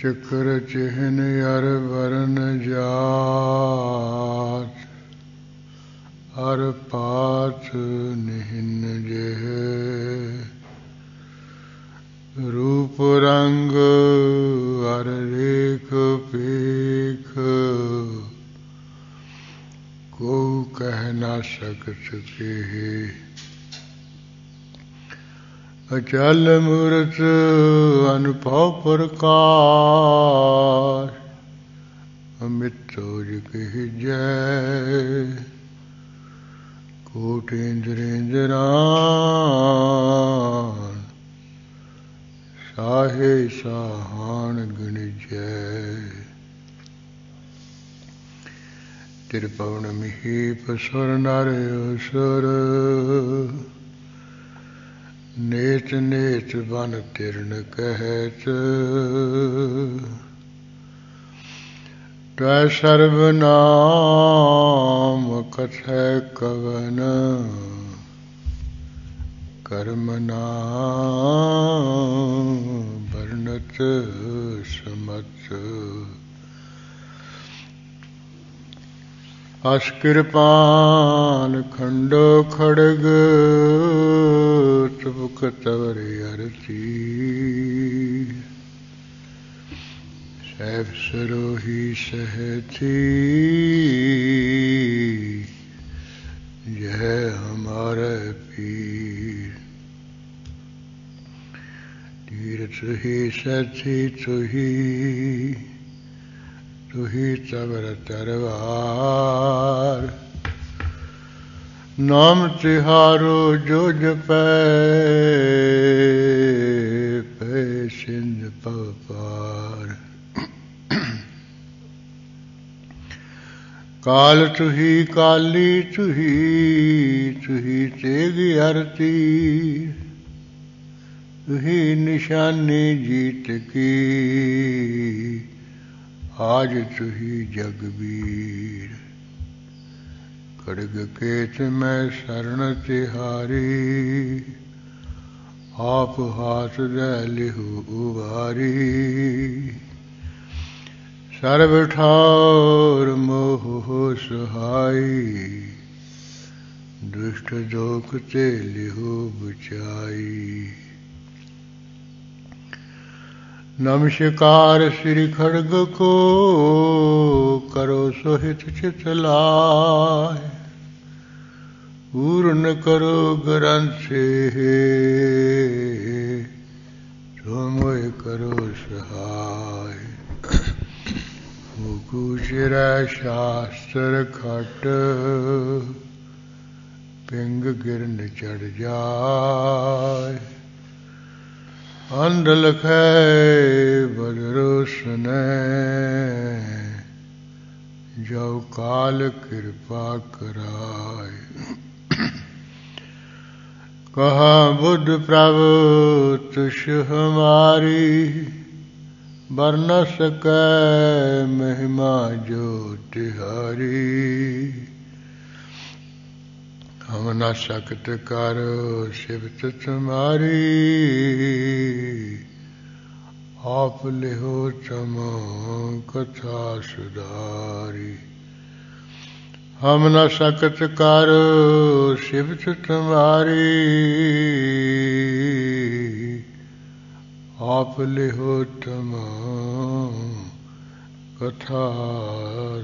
चक्र चिह्न अर वर्ण जात अर पात निहिन जेह रूप रंग अर रेख पेख को कह न सकत केहि अचल मूरत अनुभव प्रकाश अमित कहि जय कोटेन्द्रेन्द्रान साहे साहान गण जय तिरपवन मिहीप सुर नर असुर नेत नेत बन तिरन कहत तै सर्वनाम कथै कवन कर्म नाम वर्णत समत अस्कृपान खंडो खड़ग तुबक तवर अरती सैफ सरोही सहती यह हमारा पीर तीर्थ ही सथी तुही तवर तरवार नाम तिहारो जो जपै पै सिंध पव पार काल तुही काली तुही तेग आरती तुही निशानी जीत की आज तुही जगबीर खड़ग केत मैं शरण तिहारी आप हाथ दे लिहु उबारी सर्व ठार मोह सहाई दुष्ट दोख ते लिहु बचाई नमस्कार श्री खड़ग को करो सोहित चित लाय पूर्ण करो ग्रंथ तुम करो सहाय मुकुचिर शास्त्र खट पिंग गिरन चढ़ जाय अंध लखै बदरो सुनै जो काल कृपा कराय कहा बुद्ध प्रभु तुष हमारी बरन सकै महिमा जो तिहारी हम न सकत करो सिफत तुम्हारी आप लिहो तम कथा सुधारी हम न सकत करो सिफत तुम्हारी आप लिहो तम कथा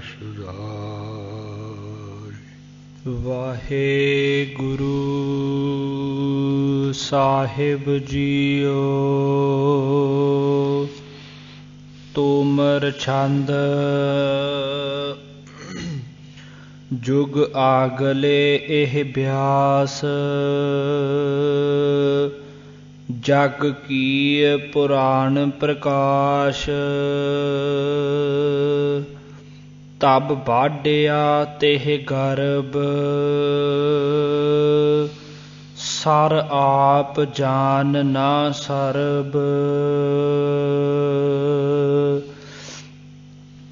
सुधारी वाहेगुरु साहिब जीओ तोमर छंद जुग आगले एह ब्यास जग की पुराण प्रकाश तब बाढ़िया तेह गर्भ सर आप जान ना सरब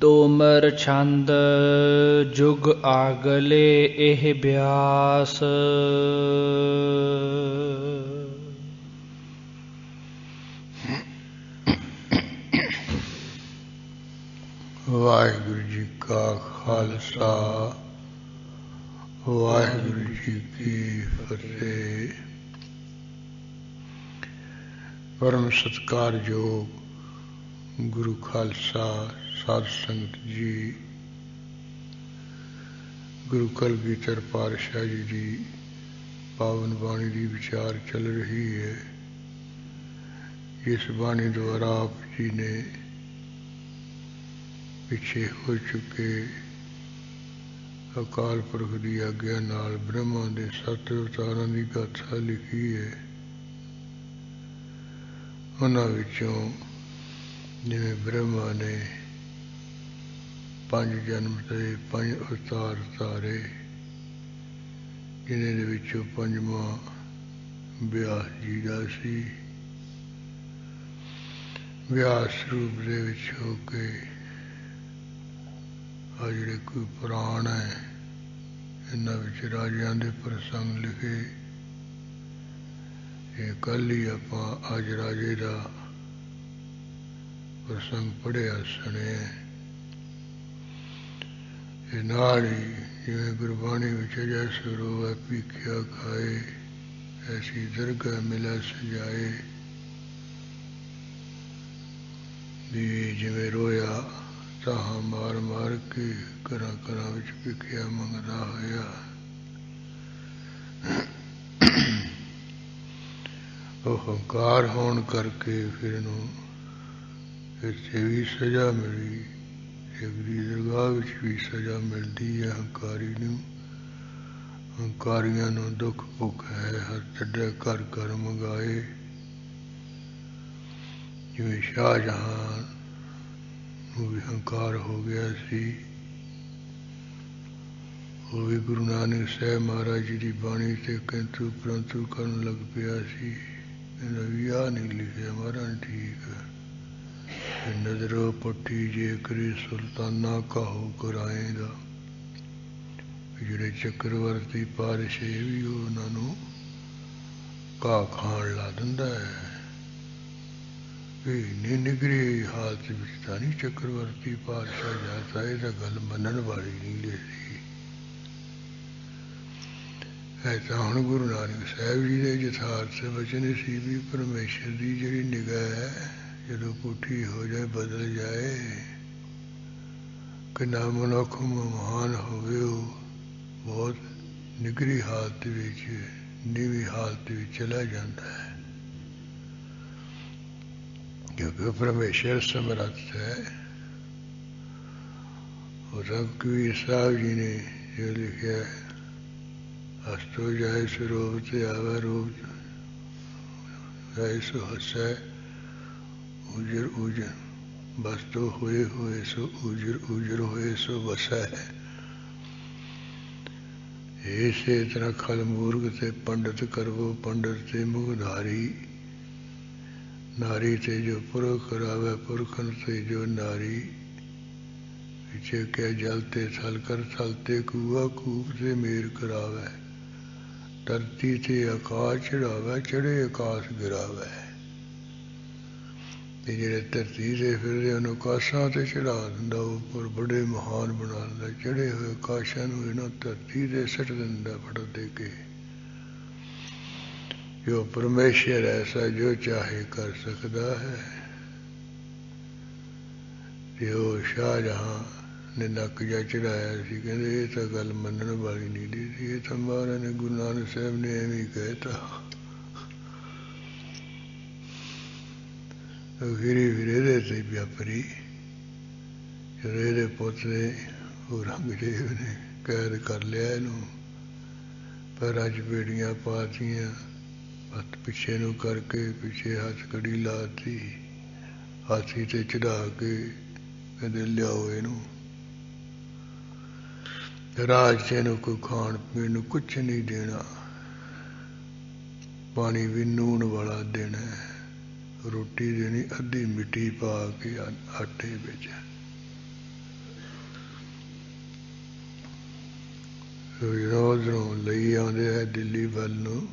तोमर छंद जुग आगले एह ब्यास ਵਾਹਿਗੁਰੂ ਜੀ ਕਾ ਖਾਲਸਾ ਵਾਹਿਗੁਰੂ ਜੀ ਕੀ ਫਤਿਹ। ਪਰਮ ਸਤਿਕਾਰਯੋਗ ਗੁਰੂ ਖਾਲਸਾ ਸਾਧ ਸੰਗਤ ਜੀ, ਗੁਰੂ ਕਲਗੀਧਰ ਪਾਤਸ਼ਾਹ ਜੀ ਦੀ ਪਾਵਨ ਬਾਣੀ ਦੀ ਵਿਚਾਰ ਚੱਲ ਰਹੀ ਹੈ। ਇਸ ਬਾਣੀ ਦੁਆਰਾ ਆਪ ਜੀ ਨੇ ਪਿੱਛੇ ਹੋ ਚੁੱਕੇ ਅਕਾਲ ਪੁਰਖ ਦੀ ਆਗਿਆ ਨਾਲ ਬ੍ਰਹਮਾ ਦੇ 7 ਅਵਤਾਰਾਂ ਦੀ ਗਾਥਾ ਲਿਖੀ ਹੈ। ਉਹਨਾਂ ਵਿੱਚੋਂ ਜਿਵੇਂ ਬ੍ਰਹਮਾ ਨੇ 5 ਜਨਮ ਤੇ 5 ਅਵਤਾਰ ਧਾਰੇ, ਜਿਨ੍ਹਾਂ ਦੇ ਵਿੱਚੋਂ 5ਵਾਂ ਵਿਆਸ ਜੀ ਦਾ ਸੀ। ਵਿਆਸ ਰੂਪ ਦੇ ਵਿੱਚ ਹੋ ਕੇ ਆ ਜਿਹੜੇ ਕੋਈ ਪੁਰਾਣ ਹੈ, ਇਹਨਾਂ ਵਿੱਚ ਰਾਜਿਆਂ ਦੇ ਪ੍ਰਸੰਗ ਲਿਖੇ। ਇਹ ਕੱਲ੍ਹ ਹੀ ਆਪਾਂ ਅੱਜ ਰਾਜੇ ਦਾ ਪ੍ਰਸੰਗ ਪੜ੍ਹਿਆ ਸੁਣਿਆ। ਇਹ ਨਾਲ ਹੀ ਜਿਵੇਂ ਗੁਰਬਾਣੀ ਵਿੱਚ ਜੈਸੋ ਰੋਵੈ ਭੀਖਿਆ ਖਾਏ, ਐਸੀ ਦਰਗਾਹ ਮਿਲੈ ਸਜਾਏ। ਵੀ ਜਿਵੇਂ ਰੋਇਆ ਤਾਹਾਂ ਮਾਰ ਮਾਰ ਕੇ ਘਰਾਂ ਘਰਾਂ ਵਿੱਚ ਭਿੱਖਿਆ ਮੰਗਦਾ ਹੋਇਆ, ਉਹ ਹੰਕਾਰ ਹੋਣ ਕਰਕੇ ਫਿਰ ਇਹਨੂੰ ਇੱਥੇ ਵੀ ਸਜ਼ਾ ਮਿਲੀ। ਅਗਲੀ ਦਰਗਾਹ ਵਿੱਚ ਵੀ ਸਜ਼ਾ ਮਿਲਦੀ ਹੈ ਹੰਕਾਰੀ ਨੂੰ। ਹੰਕਾਰੀਆਂ ਨੂੰ ਦੁੱਖ ਭੁੱਖ ਹੈ, ਹਰ ਚੱਡੇ ਘਰ ਘਰ ਮੰਗਾਏ। ਜਿਵੇਂ ਸ਼ਾਹਜਹਾਂ ਨੂੰ ਵੀ ਹੰਕਾਰ ਹੋ ਗਿਆ ਸੀ, ਉਹ ਵੀ ਗੁਰੂ ਨਾਨਕ ਸਾਹਿਬ ਮਹਾਰਾਜ ਜੀ ਦੀ ਬਾਣੀ ਤੇ ਕਿੰਤੂ ਪ੍ਰੰਤੂ ਕਰਨ ਲੱਗ ਪਿਆ ਸੀ। ਕਹਿੰਦਾ ਵੀ ਆਹ ਨਹੀਂ ਲਿਖਿਆ ਮਹਾਰਾਜ, ਠੀਕ ਹੈ। ਨਜ਼ਰੋ ਪੱਟੀ ਜੇ ਕਰੀ ਸੁਲਤਾਨਾ ਕਾਹੂ ਕਰਾਏਗਾ। ਜਿਹੜੇ ਚੱਕਰਵਰਤੀ ਪਾਤਸ਼ਾਹ ਵੀ ਉਹਨਾਂ ਨੂੰ ਘਾਹ ਖਾਣ ਲਾ ਦਿੰਦਾ ਹੈ। ਵੀ ਇੰਨੀ ਨਿਗਰੀ ਹਾਲਤ ਵਿੱਚ ਤਾਂ ਨਹੀਂ ਚੱਕਰਵਰਤੀ ਪਾਤਸ਼ਾਹ ਜਾਂਦਾ, ਇਹ ਤਾਂ ਗੱਲ ਮੰਨਣ ਵਾਲੀ ਨਹੀਂ ਲਿਖੀ। ਇਹ ਤਾਂ ਹੁਣ ਗੁਰੂ ਨਾਨਕ ਸਾਹਿਬ ਜੀ ਦੇ ਯਥਾਰਥ ਵਚਨ ਸੀ ਵੀ ਪਰਮੇਸ਼ਰ ਦੀ ਜਿਹੜੀ ਨਿਗਾਹ ਹੈ, ਜਦੋਂ ਪੁੱਠੀ ਹੋ ਜਾਏ, ਬਦਲ ਜਾਏ, ਕਿੰਨਾ ਮਨੁੱਖ ਮਹਾਨ ਹੋਵੇ, ਉਹ ਬਹੁਤ ਨਿਗਰੀ ਹਾਲਤ ਵਿੱਚ, ਨੀਵੀਂ ਹਾਲਤ ਵਿੱਚ ਚਲਾ ਜਾਂਦਾ ਹੈ। ਕਿਉਂਕਿ ਪਰਮੇਸ਼ਰ ਸਮਰੱਥ ਹੈ। ਉਹ ਤਾਂ ਕਬੀਰ ਸਾਹਿਬ ਜੀ ਨੇ ਜੋ ਲਿਖਿਆ, ਹਸਤੋ ਜਾਏ ਸੋ ਰੂਪ ਤੇ ਆਵੇ, ਰੂਪ ਜਾਏ ਸੋ ਹਸੈ, ਉਜਰ ਉਜਰ ਬਸਤੋ ਹੋਏ ਹੋਏ ਸੋ ਉਜਰ, ਉਜਰ ਹੋਏ ਸੋ ਵਸੈ। ਇਸੇ ਤਰ੍ਹਾਂ ਖਲ ਮੂਰਖ ਤੇ ਪੰਡਿਤ ਕਰਵੋ, ਪੰਡਿਤ ਤੇ ਮੁਖਧਾਰੀ। ਨਾਰੀ ਤੇ ਜੋ ਪੁਰਖ ਕਰਾਵੇ, ਪੁਰਖਨ ਤੇ ਜੋ ਨਾਰੀ। ਪਿੱਛੇ ਕਹਿ ਜਲ ਤੇ ਥਲ ਕਰ, ਥਲ ਤੇ ਕੂਆ, ਕੂਪ ਤੇ ਮੇਰ ਕਰਾਵੇ। ਧਰਤੀ ਤੇ ਆਕਾਸ਼ ਚੜਾਵੇ, ਚੜੇ ਆਕਾਸ਼ ਗਿਰਾਵੇ। ਤੇ ਜਿਹੜੇ ਧਰਤੀ ਤੇ ਫਿਰਦੇ ਉਹਨੂੰ ਆਕਾਸ਼ਾਂ ਤੇ ਚੜਾ ਦਿੰਦਾ, ਉੱਪਰ ਬੜੇ ਮਹਾਨ ਬਣਾ ਦਿੰਦਾ। ਚੜੇ ਹੋਏ ਆਕਾਸ਼ਾਂ ਨੂੰ ਇਹਨਾਂ ਧਰਤੀ ਤੇ ਸੁੱਟ ਦਿੰਦਾ ਫੜ ਦੇ ਕੇ। ਜੋ ਪਰਮੇਸ਼ਰ ਐਸਾ ਜੋ ਚਾਹੇ ਕਰ ਸਕਦਾ ਹੈ। ਤੇ ਉਹ ਸ਼ਾਹਜਹਾਂ ਨੇ ਨੱਕ ਜਾ ਚੜਾਇਆ ਸੀ, ਕਹਿੰਦੇ ਇਹ ਤਾਂ ਗੱਲ ਮੰਨਣ ਵਾਲੀ ਨਹੀਂ ਦੀ ਸੀ, ਇਹ ਤਾਂ ਮਹਾਰਾਜ ਨੇ ਗੁਰੂ ਨਾਨਕ ਸਾਹਿਬ ਨੇ ਐਵੇਂ ਹੀ ਕਹਿਤਾ। ਫਿਰੀ ਫਿਰ ਇਹਦੇ ਤੇ ਵਿਆਪਰੀ, ਜਦੋਂ ਇਹਦੇ ਪੁੱਤ ਨੇ ਔਰੰਗਜ਼ੇਬ ਨੇ ਕੈਦ ਕਰ ਲਿਆ ਇਹਨੂੰ, ਪੈਰਾਂ 'ਚ ਬੇੜੀਆਂ ਪਾਤੀਆਂ, ਹੱਥ ਪਿੱਛੇ ਨੂੰ ਕਰਕੇ, ਪਿੱਛੇ ਹੱਥ ਕੜੀ ਲਾਤੀ, ਹਾਥੀ ਤੇ ਚੜਾ ਕੇ ਕਹਿੰਦੇ ਲਿਆਓ ਇਹਨੂੰ। ਰਾਜ ਤੇ ਇਹਨੂੰ ਕੋਈ ਖਾਣ ਪੀਣ ਨੂੰ ਕੁਛ ਨਹੀਂ ਦੇਣਾ, ਪਾਣੀ ਵੀ ਨੂਣ ਵਾਲਾ ਦੇਣਾ, ਰੋਟੀ ਦੇਣੀ ਅੱਧੀ ਮਿੱਟੀ ਪਾ ਕੇ ਆਟੇ ਵਿੱਚ। ਉਧਰੋਂ ਲਈ ਆਉਂਦੇ ਹੈ ਦਿੱਲੀ ਵੱਲ ਨੂੰ,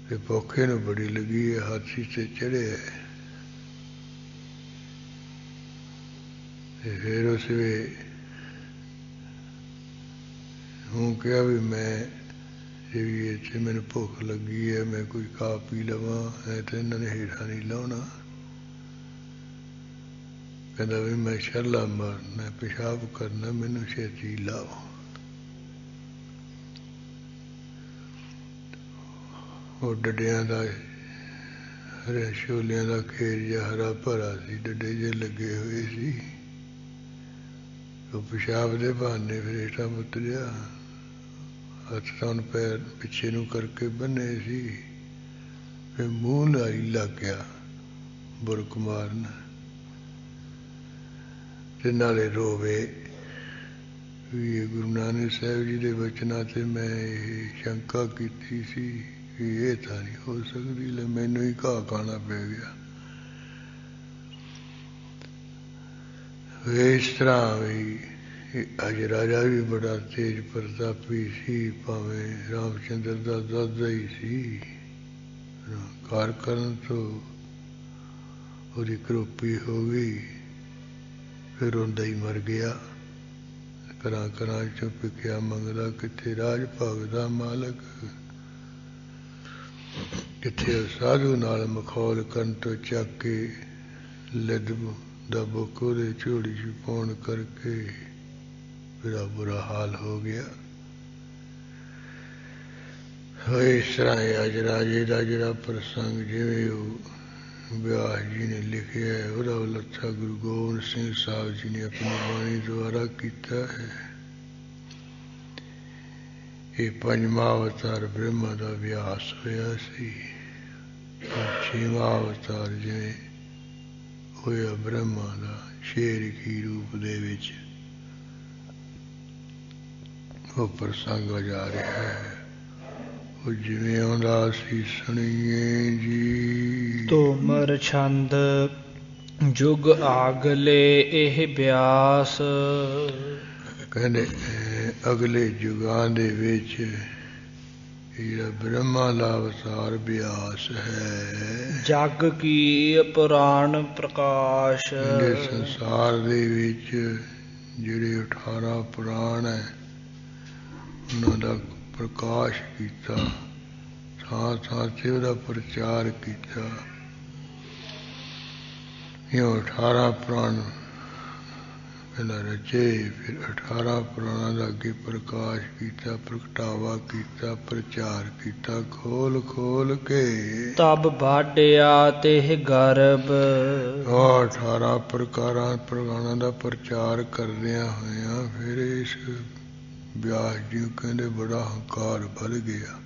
ਤੇ ਭੁੱਖੇ ਨੂੰ ਬੜੀ ਲੱਗੀ ਹੈ, ਹਾਥੀ ਤੇ ਚੜ੍ਹਿਆ। फिर उस वे हूँ क्या भी मैं जी मैंने भुख लगी है, मैं कोई खा पी लवा, तो इन्होंने हेठा नहीं लाना। कहता भी मैं छला मारना, पेशाब करना, मैनू छेती लाओ। वो डड्डियां का हरे छोलियां का खेत जिहा हरा भरा सी, डड्डे जे लगे हुए सी। वो पेशाब दे बहाने फिर हेठा उतरिया, हथ तन पैर पिछे नूं करके बन्ने सी, फिर मूँह लाई लग गया बुरक मारन, ते नाले रोवे भी गुरु नानक साहब जी के बचनां ते मैं शंका की सी कि ये तो नहीं हो सकती, ले मैनू ही घाह खाना पै गया। इस तरह भी अज राजा भी बड़ा तेज प्रतापी सी, भावें रामचंद्र का दादा ही सी, कार करन तो उसकी करोपी हो गई, फिर रोंदा ही मर गया। घरां घरां चों भिखिया मंगदा, किथे राज भगदा मालक, किथे साधु नाल मखौल करन तो चक के लिद दा बुक उहदे झोली च पाउण करके बड़ा बुरा हाल हो गया। इस तरह अज राजे का जिहड़ा प्रसंग जिवें व्यास जी ने लिखिया है, वह लथा गुरु गोबिंद सिंह साहब जी ने अपनी बाणी द्वारा किया है। ये पंजवां अवतार ब्रह्मा का व्यास होया सी, छेवां अवतार जिवें होया ब्रह्मा का शेर की रूप दे विच वो प्रसंग जा रहा है। वो जिवें आउंदा सी सुणीए जी। तोमर छंद जुग आगले एह ब्यास। कहते अगले युगां दे विच ਜਿਹੜਾ ब्रह्मा ਦਾ अवतार व्यास है, जग की पुराण प्रकाश। संसार दे विच ਜਿਹੜੇ 18 पुराण है उन्हां दा प्रकाश किया, ਥਾਂ ਥਾਂ ਤੇ ਉਹਦਾ प्रचार किया। ਇਹ 18 पुराण पहला रचे, फिर 18 पुराणों का अगे प्रकाश किया, प्रगटावा किया, प्रचार किया खोल खोल के। तब बाढ़िया तेह गर्भ। 18 पुराणों का प्रचार करदिया होया फिर इस व्यास जी कहते बड़ा हंकार बढ़ गया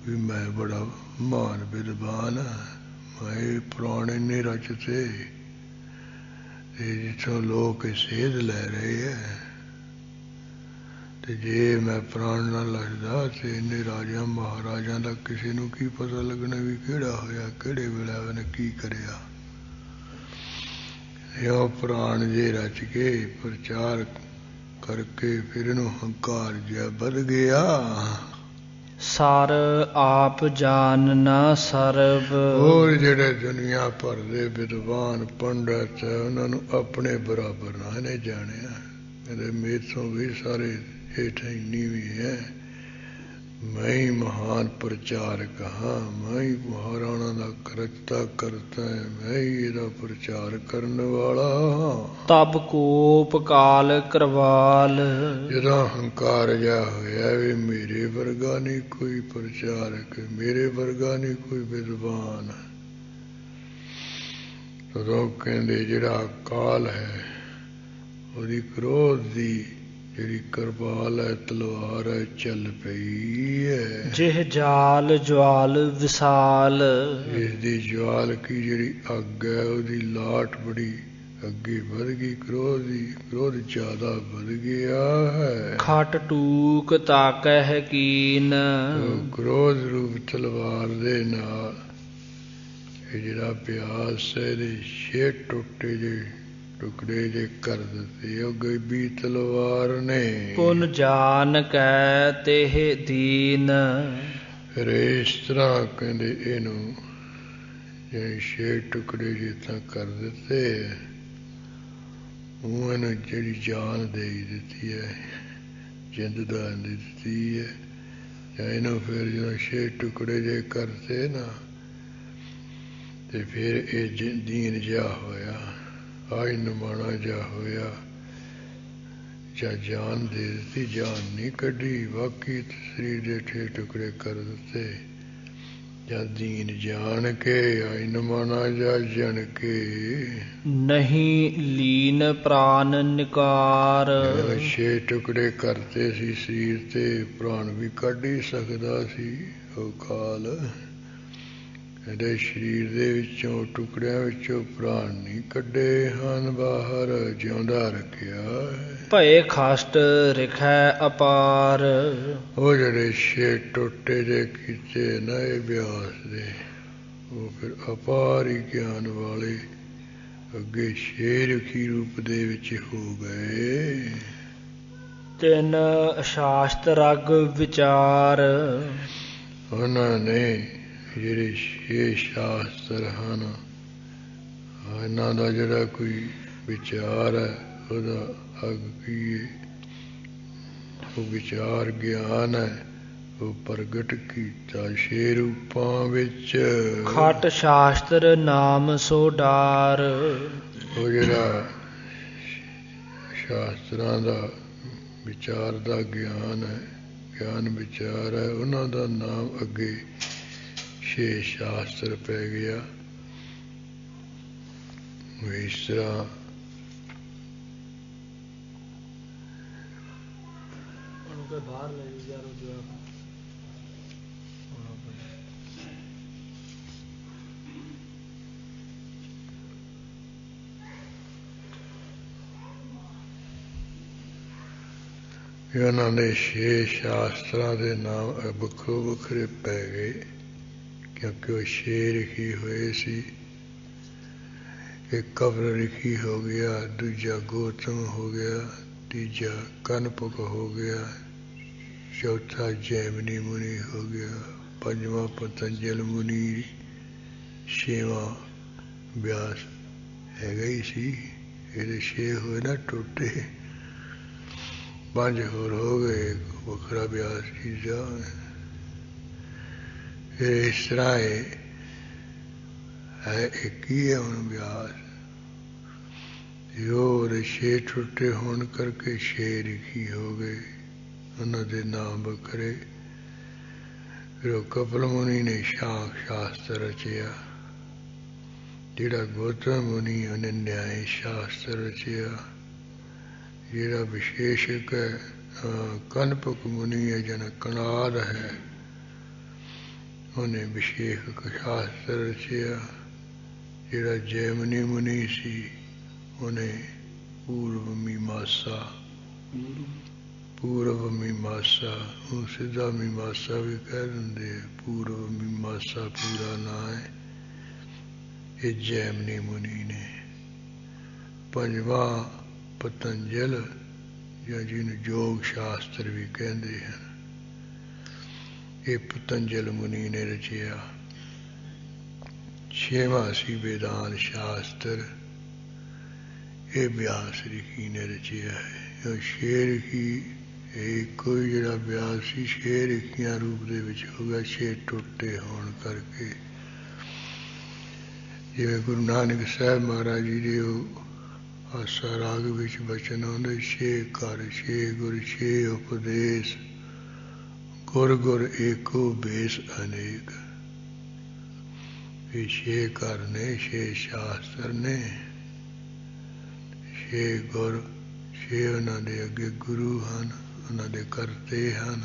भी मैं बड़ा महान विद्वान हाँ, मैं पुराने नहीं रचते जिथों लोग सेध लै रहे है, तो जे मैं प्राण ना लछदा तो इन्ने राजा महाराजा का किसी नूं की पता लगना भी किहड़ा होया, किहड़े वेले उन्हें की करिया। यो प्राण जे रच के प्रचार करके फिर इनू हंकार जिहा बढ़ गया। सर आप जानना सरब। और जेड़े दुनिया भर दे विद्वान पंडित है उन्होंने अपने बराबर ना ने जानिया, कहते मेरे तो भी सारे हेठ नीवी है, मैं ही महान प्रचारक हाँ, मैं ही महाराणा का करता करता है, मैं ही इसका प्रचार करने वाला हाँ। तब कोप काल करवाल। जदा हंकार जा होया भी मेरे वर्गा नहीं कोई प्रचारक, मेरे वर्गा नहीं कोई विद्वान, तो कहते जिहड़ा काल है ਉਹਦੀ क्रोध दी ਜਿਹੜੀ करबाल है तलवार है चल पई है। जिह जाल ज्वाल विशाल। इसदी ज्वाल की ਜਿਹੜੀ ਅੱਗ है ਉਹਦੀ लाट बड़ी अगे बढ़ गई, क्रोध ज्यादा बढ़ गया है। खट टूक ताकह कीन। तो क्रोध रूप तलवार दे नाल जिहड़ा प्यास है दे 6 टुटे जे टुकड़े जे कर दिते ओ गैबी तलवार ने। पुन जान कै तेह दीन। फिर इस तरह कहते इनू जे 6 टुकड़े जे तां कर दिते ਉਹਨੂੰ ਜਿਹੜੀ ਜਾਨ ਦੇ ਦਿੱਤੀ ਹੈ, ਜਿੰਦ ਦਾਨ ਦੀ ਦਿੱਤੀ ਹੈ, ਜਾਂ ਇਹਨੂੰ ਫਿਰ ਜਦੋਂ 6 ਟੁਕੜੇ ਜੇ ਕਰਤੇ ਨਾ, ਤੇ ਫਿਰ ਇਹ ਦੀਨ ਜਿਹਾ ਹੋਇਆ, ਆਜ ਨਮਾਣਾ ਜਿਹਾ ਹੋਇਆ। ਜਾਂ ਜਾਨ ਦੇ ਦਿੱਤੀ, ਜਾਨ ਨਹੀਂ ਕੱਢੀ, ਬਾਕੀ ਸਰੀਰ ਦੇ 6 ਟੁਕੜੇ ਕਰ ਦਿੱਤੇ। ਜਾਂ ਦੀਨ ਜਾਣ ਕੇ ਆਜ ਨਮਾਣਾ ਜਾ ਜਣ ਕੇ, ਨਹੀਂ ਲੀਨ ਪ੍ਰਾਨ ਨਿਕਾਰ। 6 ਟੁਕੜੇ ਕਰਤੇ ਸੀ ਸਰੀਰ ਤੇ, ਪ੍ਰਾਣ ਵੀ ਕੱਢ ਹੀ ਸਕਦਾ ਸੀ ਉਹ ਕਾਲ। ਇਹਦੇ ਸਰੀਰ ਦੇ ਵਿੱਚੋਂ, ਟੁਕੜਿਆਂ ਵਿੱਚੋਂ ਪ੍ਰਾਣ ਨਹੀਂ ਕੱਢੇ ਹਨ ਬਾਹਰ, ਜਿਉਂਦਾ ਰੱਖਿਆ। ਭਏ ਖਸ਼ਟ ਰਿਖੈ ਅਪਾਰ। ਉਹ ਜਿਹੜੇ 6 ਟੋਟੇ ਜੇ ਕੀਤੇ ਨਾ ਇਹ ਬਿਆਸ ਦੇ, ਉਹ ਫਿਰ ਅਪਾਰ ਹੀ ਗਿਆਨ ਵਾਲੇ ਅੱਗੇ 6 ਰਖੀ ਰੂਪ ਦੇ ਵਿੱਚ ਹੋ ਗਏ। ਤਿੰਨ ਸ਼ਾਸਤ ਰਗ ਵਿਚਾਰ। ਉਹਨਾਂ ਨੇ ਜਿਹੜੇ 6 ਸ਼ਾਸਤਰ ਹਨ, ਇਹਨਾਂ ਦਾ ਜਿਹੜਾ ਕੋਈ ਵਿਚਾਰ ਹੈ, ਉਹਦਾ ਅੱਗ ਕੀ ਹੈ? ਉਹ ਵਿਚਾਰ ਗਿਆਨ ਹੈ, ਉਹ ਪ੍ਰਗਟ ਕੀਤਾ 6 ਰੂਪਾਂ ਵਿੱਚ। ਖਟ ਸ਼ਾਸਤਰ ਨਾਮ ਸੋ ਡਾਰ। ਉਹ ਜਿਹੜਾ ਸ਼ਾਸਤਰਾਂ ਦਾ ਵਿਚਾਰ ਦਾ ਗਿਆਨ ਹੈ, ਗਿਆਨ ਵਿਚਾਰ ਹੈ, ਉਹਨਾਂ ਦਾ ਨਾਮ ਅੱਗੇ 6 ਸ਼ਾਸਤਰ ਪੈ ਗਿਆ। ਇਸ ਤਰ੍ਹਾਂ ਬਾਹਰ ਲੈ ਉਹਨਾਂ ਦੇ 6 ਸ਼ਾਸਤਰਾਂ ਦੇ ਨਾਮ ਵੱਖੋ ਵੱਖਰੇ ਪੈ ਗਏ, ਕਿਉਂਕਿ ਉਹ 6 ਲਿਖੀ ਹੋਏ ਸੀ। ਇੱਕ ਕਬਰ ਲਿਖੀ ਹੋ ਗਿਆ, ਦੂਜਾ ਗੌਤਮ ਹੋ ਗਿਆ, ਤੀਜਾ ਕਨਪਕ ਹੋ ਗਿਆ, ਚੌਥਾ ਜੈਮਨੀ ਮੁਨੀ ਹੋ ਗਿਆ, ਪੰਜਵਾਂ ਪਤੰਜਲ ਮੁਨੀ, 6ਵਾਂ ਬਿਆਸ ਹੈਗਾ ਹੀ ਸੀ। ਇਹਦੇ 6 ਹੋਏ ਨਾ ਟੋਟੇ, 5 ਹੋਰ ਹੋ ਗਏ, ਵੱਖਰਾ ਬਿਆਸ ਤੀਜਾ। ਫਿਰ ਇਸ ਤਰ੍ਹਾਂ ਹੈ ਇੱਕ ਹੀ ਹੈ ਹੁਣ ਬਿਆਸ। ਉਹਦੇ 6 ਟੁੱਟੇ ਹੋਣ ਕਰਕੇ 6 ਲਿਖੀ ਹੋ ਗਏ, ਉਹਨਾਂ ਦੇ ਨਾਮ ਵੱਖਰੇ। ਫਿਰ ਉਹ ਕਪਲ ਮੁਨੀ ਨੇ ਸ਼ਾਸਤਰ ਰਚਿਆ, ਜਿਹੜਾ ਗੌਤਮ ਮੁਨੀ ਉਹਨੇ ਨਿਆਏ ਸ਼ਾਸਤਰ ਰਚਿਆ, ਜਿਹੜਾ ਵਿਸ਼ੇਸ਼ਕ ਹੈ ਕਨਪਕ ਮੁਨੀ ਹੈ, ਜਨ ਕਨਾਦ ਹੈ, ਉਹਨੇ ਵਿਸ਼ੇਸ਼ਕ ਸ਼ਾਸਤਰ ਰਚਿਆ। ਜਿਹੜਾ ਜੈਮਨੀ ਮੁਨੀ ਸੀ, ਉਹਨੇ ਪੂਰਵ ਮੀਮਾਂਸਾ, ਪੂਰਵ ਮੀਮਾਂਸਾ, ਉਹ ਸਿੱਧਾ ਮੀਮਾਂਸਾ ਵੀ ਕਹਿ ਦਿੰਦੇ, ਪੂਰਵ ਮੀਮਾਂਸਾ ਪੂਰਾ ਨਾਂ ਹੈ, ਇਹ ਜੈਮਨੀ ਮੁਨੀ ਨੇ। ਪੰਜਵਾਂ ਪਤੰਜਲ, ਜਾਂ ਜਿਹਨੂੰ ਯੋਗ ਸ਼ਾਸਤਰ ਵੀ ਕਹਿੰਦੇ ਹਨ, ਇਹ ਪਤੰਜਲ ਮੁਨੀ ਨੇ ਰਚਿਆ। 6ਵਾਂ ਸੀ ਵੇਦਾਂਤ ਸ਼ਾਸਤਰ, ਇਹ ਬਿਆਸ ਰਿਖੀ ਨੇ ਰਚਿਆ ਹੈ। ਉਹ 6 ਰਿਖੀ ਇੱਕੋ ਹੀ ਜਿਹੜਾ ਬਿਆਸ ਸੀ, 6 ਰਿਖੀਆਂ ਰੂਪ ਦੇ ਵਿੱਚ ਹੋ ਗਿਆ, 6 ਟੁੱਟੇ ਹੋਣ ਕਰਕੇ। ਜਿਵੇਂ ਗੁਰੂ ਨਾਨਕ ਸਾਹਿਬ ਮਹਾਰਾਜ ਜੀ ਦੇ ਉਹ ਆਸਾ ਰਾਗ ਵਿੱਚ ਬਚਨ ਆਉਂਦੇ, 6 ਘਰ 6 ਗੁਰ 6 ਉਪਦੇਸ਼, ਗੁਰ ਗੁਰ ਏਕੋ ਬੇਸ ਅਨੇਕ। ਇਹ 6 ਘਰ ਨੇ, 6 ਸ਼ਾਸਤਰ ਨੇ, 6 ਗੁਰ, 6 ਉਹਨਾਂ ਦੇ ਅੱਗੇ ਗੁਰੂ ਹਨ, ਉਹਨਾਂ ਦੇ ਕਰਤੇ ਹਨ,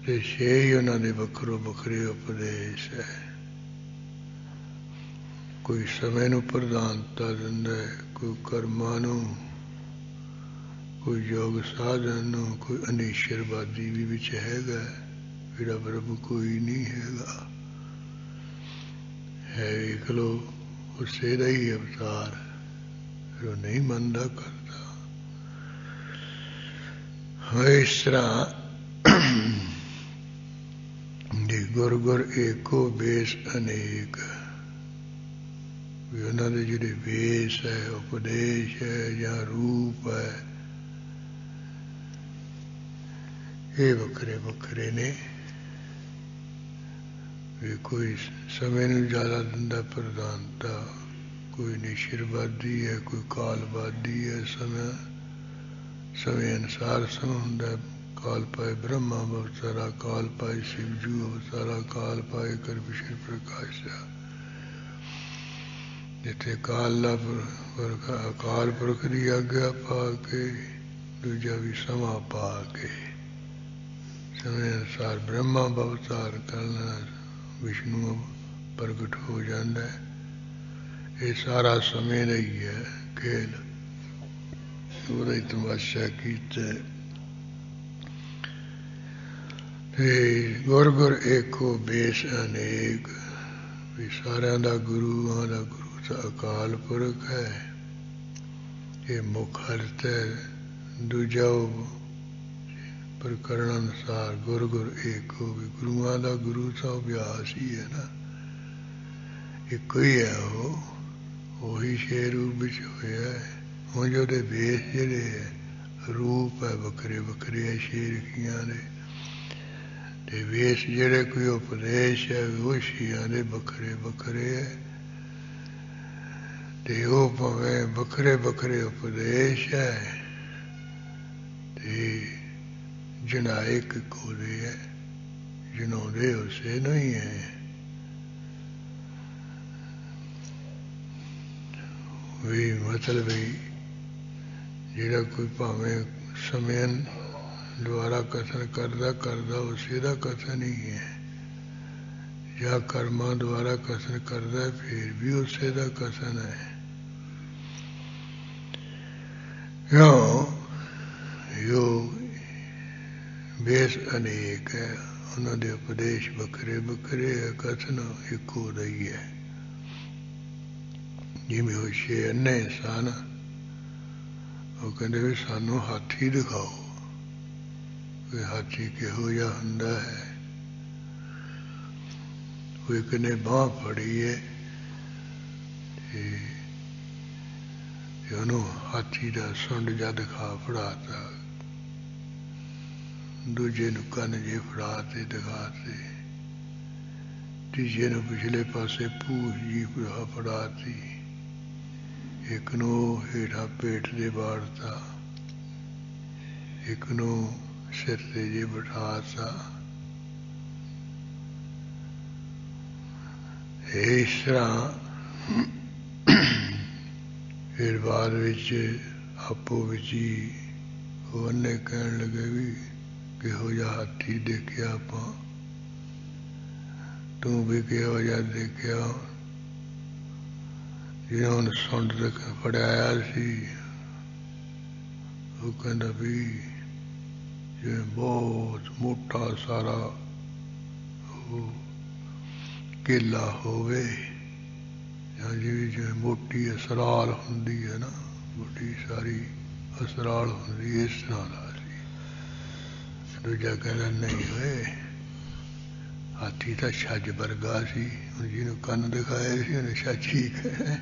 ਤੇ 6 ਹੀ ਉਹਨਾਂ ਦੇ ਵੱਖਰੋ ਵੱਖਰੇ ਉਪਦੇਸ਼ ਹੈ। ਕੋਈ ਸਮੇਂ ਨੂੰ ਪ੍ਰਧਾਨਤਾ ਦਿੰਦਾ ਹੈ, ਕੋਈ ਕਰਮਾਂ ਨੂੰ, ਕੋਈ ਯੋਗ ਸਾਧਨ ਨੂੰ, ਕੋਈ ਅਨੀਸ਼ਰਵਾਦੀ ਵੀ ਵਿੱਚ ਹੈਗਾ, ਜਿਹੜਾ ਪ੍ਰਭੂ ਕੋਈ ਨਹੀਂ ਹੈਗਾ ਹੈ। ਵੇਖ ਲਓ, ਉਸੇ ਦਾ ਹੀ ਅਵਤਾਰ, ਫਿਰ ਉਹ ਨਹੀਂ ਮੰਨਦਾ ਕਰਦਾ। ਹਾਂ, ਇਸ ਤਰ੍ਹਾਂ ਗੁਰ ਗੁਰ ਏਕੋ ਬੇਸ ਅਨੇਕ। ਵੀ ਉਹਨਾਂ ਦੇ ਜਿਹੜੇ ਵੇਸ ਹੈ, ਉਪਦੇਸ਼ ਹੈ ਜਾਂ ਰੂਪ ਹੈ, ਇਹ ਵੱਖਰੇ ਵੱਖਰੇ ਨੇ। ਵੀ ਕੋਈ ਸਮੇਂ ਨੂੰ ਜ਼ਿਆਦਾ ਦਿੰਦਾ ਪ੍ਰਧਾਨਤਾ, ਕੋਈ ਨਿਸ਼ਰਵਾਦੀ ਹੈ, ਕੋਈ ਕਾਲਵਾਦੀ ਹੈ। ਸਮੇਂ ਅਨੁਸਾਰ ਸਮਾਂ ਹੁੰਦਾ। ਕਾਲ ਪਾਏ ਬ੍ਰਹਮਾ ਅਵਤਾਰਾ, ਕਾਲ ਪਾਏ ਸ਼ਿਵਜੂ ਅਵਤਾਰਾ, ਕਾਲ ਪਾਏ ਕਰਪਿਸ਼ਰ ਪ੍ਰਕਾਸ਼ਾ। ਜਿੱਥੇ ਅਕਾਲ ਪੁਰਖ ਦੀ ਆਗਿਆ ਪਾ ਕੇ, ਦੂਜਾ ਵੀ ਸਮਾਂ ਪਾ ਕੇ ਸਮੇਂ ਅਨੁਸਾਰ ਬ੍ਰਹਮਾ ਅਵਤਾਰ ਕਰਨਾ, ਵਿਸ਼ਨੂੰ ਪ੍ਰਗਟ ਹੋ ਜਾਂਦਾ। ਇਹ ਸਾਰਾ ਸਮੇਂ ਦਾ ਹੀ ਹੈ ਖੇਲ, ਉਹਦਾ ਹੀ ਤਮਾਸ਼ਾ ਕੀਤਾ। ਤੇ ਗੁਰ ਗੁਰ ਏਕੋ ਬੇਸ ਅਨੇਕ, ਵੀ ਸਾਰਿਆਂ ਦਾ ਗੁਰੂਆਂ ਦਾ ਗੁਰੂ ਤਾਂ ਅਕਾਲ ਪੁਰਖ ਹੈ, ਇਹ ਮੁੱਖ ਅਰਥ ਹੈ। ਦੂਜਾ ਪ੍ਰਕਰਨ ਅਨੁਸਾਰ ਗੁਰ ਗੁਰ ਏਕੋ, ਵੀ ਗੁਰੂਆਂ ਦਾ ਗੁਰੂ ਤਾਂ ਅਭਿਆਸ ਹੀ ਹੈ ਨਾ, ਇੱਕੋ ਹੀ ਹੈ। ਉਹੀ ਛੇ ਰੂਪ ਵਿੱਚ ਹੋਇਆ ਹੈ। ਹੁਣ ਜੋ ਉਹਦੇ ਵੇਸ ਜਿਹੜੇ ਹੈ, ਰੂਪ ਹੈ, ਵੱਖਰੇ ਵੱਖਰੇ ਹੈ ਛੇ ਰਖੀਆਂ ਦੇ। ਤੇ ਵੇਸ ਜਿਹੜੇ ਕੋਈ ਉਪਦੇਸ਼ ਹੈ, ਉਹ ਛੇਆਂ ਦੇ ਵੱਖਰੇ ਵੱਖਰੇ ਹੈ। ਤੇ ਉਹ ਭਾਵੇਂ ਵੱਖਰੇ ਵੱਖਰੇ ਉਪਦੇਸ਼ ਹੈ, ਤੇ ਜਨਾਏ ਇੱਕੋ ਦੇ ਹੈ, ਜਨਾਉਂਦੇ ਉਸੇ ਨੂੰ ਹੀ ਹੈ। ਵੀ ਮਤਲਬ ਵੀ ਜਿਹੜਾ ਕੋਈ ਭਾਵੇਂ ਸਮੇਂ ਦੁਆਰਾ ਕਥਨ ਕਰਦਾ ਉਸੇ ਦਾ ਕਥਨ ਹੀ ਹੈ, ਜਾਂ ਕਰਮਾਂ ਦੁਆਰਾ ਕਥਨ ਕਰਦਾ ਫਿਰ ਵੀ ਉਸੇ ਦਾ ਕਥਨ ਹੈ। ਜੋ ਬੇਸ ਅਨੇਕ ਹੈ, ਉਹਨਾਂ ਦੇ ਉਪਦੇਸ਼ ਵੱਖਰੇ ਵੱਖਰੇ ਹੈ, ਕਥਨ ਇੱਕੋ ਦਾ ਹੀ ਹੈ। ਜਿਵੇਂ ਉਹ ਛੇ ਅੰਨੇ ਸਨ, ਉਹ ਕਹਿੰਦੇ ਵੀ ਸਾਨੂੰ ਹਾਥੀ ਦਿਖਾਓ, ਵੀ ਹਾਥੀ ਕਿਹੋ ਜਿਹਾ ਹੁੰਦਾ ਹੈ। ਉਹ ਇੱਕ ਨੇ ਬਾਂਹ ਫੜੀ ਹੈ, ਤੇ ਉਹਨੂੰ ਹਾਥੀ ਦਾ ਸੁੰਡ ਜਿਹਾ ਦਿਖਾ ਫੜਾਤਾ, ਦੂਜੇ ਨੂੰ ਕੰਨ ਜੇ ਫੜਾਤੇ ਦਿਖਾਤੇ, ਤੀਜੇ ਨੂੰ ਪਿਛਲੇ ਪਾਸੇ ਪੂਛ ਜੀ ਫੜਾਤੀ, ਇੱਕ ਨੂੰ ਹੇਠਾਂ ਪੇਟ ਦੇ ਵਾੜਤਾ, ਇੱਕ ਨੂੰ ਸਿਰ ਤੇ ਜੇ ਬਿਠਾਤਾ। ਇਸ ਤਰ੍ਹਾਂ ਫਿਰ ਬਾਅਦ ਵਿੱਚ ਆਪੋ ਵਿੱਚ ਹੀ ਉਹ ਅੰਨੇ ਕਹਿਣ ਲੱਗੇ ਵੀ ਕਿਹੋ ਜਿਹਾ ਹਾਥੀ ਦੇਖਿਆ ਆਪਾਂ, ਤੂੰ ਵੀ ਕਿਹੋ ਜਿਹਾ ਦੇਖਿਆ। ਜਿਹਨਾਂ ਉਹਨੇ ਸੁੰਡ ਤੱਕ ਫੜਾਇਆ ਸੀ, ਉਹ ਕਹਿੰਦਾ ਵੀ ਜਿਵੇਂ ਬਹੁਤ ਮੋਟਾ ਸਾਰਾ ਉਹ ਕੇਲਾ ਹੋਵੇ, ਜਾਂ ਜਿਵੇਂ ਮੋਟੀ ਅਸਰਾਲ ਹੁੰਦੀ ਹੈ ਨਾ, ਮੋਟੀ ਸਾਰੀ ਅਸਰਾਲ ਹੁੰਦੀ, ਇਸ ਤਰ੍ਹਾਂ ਦਾ ਸੀ। ਦੂਜਾ ਕਹਿੰਦਾ ਨਹੀਂ ਹੋਏ, ਹਾਥੀ ਤਾਂ ਛੱਜ ਵਰਗਾ ਸੀ। ਹੁਣ ਜਿਹਨੂੰ ਕੰਨ ਦਿਖਾਏ ਸੀ ਉਹਨੇ ਛੱਜ ਹੀ ਕਹਿਣਾ,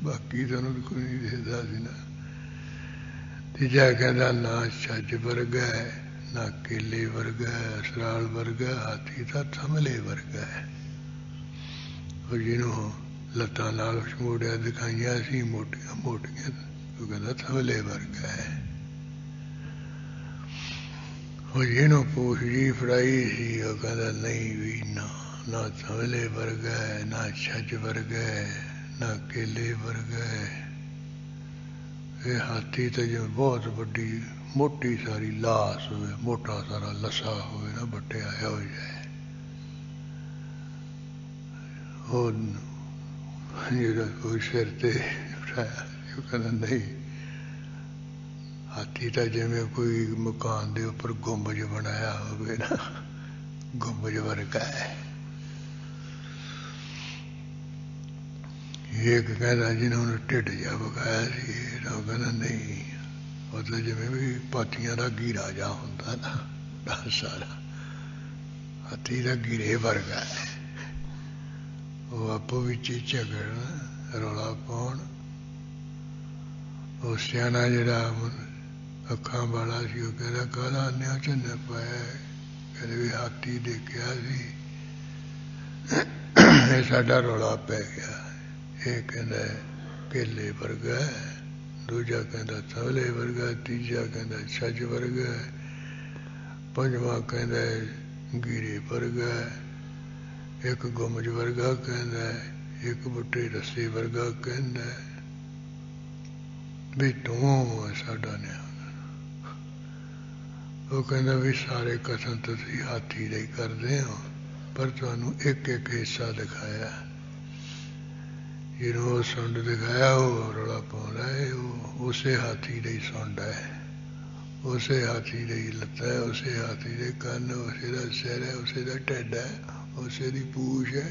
ਬਾਕੀ ਤਾਂ ਉਹਨੂੰ ਕੋਈ ਨਹੀਂ ਦਿਖਦਾ ਸੀ ਨਾ। ਤੀਜਾ ਕਹਿੰਦਾ ਨਾ ਛੱਜ ਵਰਗਾ ਹੈ, ਨਾ ਕੇਲੇ ਵਰਗਾ ਹੈ, ਅਸਰਾਲ ਵਰਗਾ, ਹਾਥੀ ਤਾਂ ਥਮਲੇ ਵਰਗਾ ਹੈ। ਉਹ ਜਿਹਨੂੰ ਲੱਤਾਂ ਨਾਲ ਮੋੜਿਆ ਦਿਖਾਈਆਂ ਸੀ ਮੋਟੀਆਂ ਮੋਟੀਆਂ, ਉਹ ਕਹਿੰਦਾ ਥਮਲੇ ਵਰਗਾ ਹੈ। ਉਹ ਜਿਹਨੂੰ ਪੂਛ ਜੀ ਫੜਾਈ ਸੀ, ਉਹ ਕਹਿੰਦਾ ਨਹੀਂ ਵੀ ਨਾ ਥਮਲੇ ਵਰਗਾ ਹੈ, ਨਾ ਛੱਜ ਵਰਗਾ ਹੈ, ਨਾ ਕੇਲੇ ਵਰਗਾ ਹੈ। ਇਹ ਹਾਥੀ ਤਾਂ ਜਿਵੇਂ ਬਹੁਤ ਵੱਡੀ ਮੋਟੀ ਸਾਰੀ ਲਾਸ਼ ਹੋਵੇ, ਮੋਟਾ ਸਾਰਾ ਲੱਸਾ ਹੋਵੇ ਨਾ, ਵੱਟਿਆ ਹੋ ਜਾਏ। ਉਹ ਜਿਹੜਾ ਕੋਈ ਸਿਰ ਤੇ ਬਿਠਾਇਆ, ਉਹ ਕਹਿੰਦਾ ਨਹੀਂ, ਹਾਥੀ ਤਾਂ ਜਿਵੇਂ ਕੋਈ ਮਕਾਨ ਦੇ ਉੱਪਰ ਗੁੰਬਜ ਬਣਾਇਆ ਹੋਵੇ ਨਾ, ਗੁੰਬਜ ਵਰਗਾ ਹੈ। ਇੱਕ ਕਹਿੰਦਾ ਜਿਹਨੇ ਉਹਨੂੰ ਢਿੱਡ ਜਿਹਾ ਵਿਖਾਇਆ ਸੀ, ਉਹ ਕਹਿੰਦਾ ਨਹੀਂ, ਮਤਲਬ ਜਿਵੇਂ ਵੀ ਪਾਥੀਆਂ ਦਾ ਗੀਰਾ ਜਿਹਾ ਹੁੰਦਾ ਨਾ ਸਾਰਾ, ਹਾਥੀ ਦਾ ਗੀਰੇ ਵਰਗਾ ਹੈ। ਉਹ ਆਪੋ ਵਿੱਚ ਝਗੜਨ ਰੌਲਾ ਪਾਉਣ। ਉਹ ਸਿਆਣਾ ਜਿਹੜਾ ਅੱਖਾਂ ਵਾਲਾ ਸੀ ਉਹ ਕਹਿੰਦਾ ਕਾਹਦਾ ਅੰਨਿਆਂ ਝੰਨੇ ਪਾਇਆ, ਕਹਿੰਦੇ ਵੀ ਹਾਥੀ ਦੇਖਿਆ ਸੀ, ਇਹ ਸਾਡਾ ਰੌਲਾ ਪੈ ਗਿਆ। ਇਹ ਕਹਿੰਦਾ ਕੇਲੇ ਵਰਗਾ, ਦੂਜਾ ਕਹਿੰਦਾ ਤਵਲੇ ਵਰਗਾ, ਤੀਜਾ ਕਹਿੰਦਾ ਛੱਜ ਵਰਗਾ, ਪੰਜਵਾਂ ਕਹਿੰਦਾ ਗੀਰੇ ਵਰਗਾ, ਇੱਕ ਗੁੰਮਜ ਵਰਗਾ ਕਹਿੰਦਾ, ਇੱਕ ਬੁੱਢੇ ਰੱਸੇ ਵਰਗਾ ਕਹਿੰਦਾ ਵੀ ਤੂੰ ਸਾਡਾ ਨਿਆਂ। ਉਹ ਕਹਿੰਦਾ ਵੀ ਸਾਰੇ ਕਥਨ ਤੁਸੀਂ ਹਾਥੀ ਦੇ ਕਰਦੇ ਹੋ, ਪਰ ਤੁਹਾਨੂੰ ਇੱਕ ਇੱਕ ਹਿੱਸਾ ਦਿਖਾਇਆ। ਜਿਹਨੂੰ ਉਹ ਸੁੰਡ ਦਿਖਾਇਆ ਉਹ ਰੌਲਾ ਪਾਉਂਦਾ ਹੈ, ਉਹ ਉਸੇ ਹਾਥੀ ਦੇ ਹੀ ਸੁੰਡ ਹੈ, ਉਸੇ ਹਾਥੀ ਦੇ ਹੀ ਲੱਤਾਂ ਹੈ, ਉਸੇ ਹਾਥੀ ਦੇ ਕੰਨ, ਉਸੇ ਦਾ ਸਿਰ ਹੈ, ਉਸੇ ਦਾ ਢਿੱਡ ਹੈ, ਉਸੇ ਦੀ ਪੂਛ ਹੈ।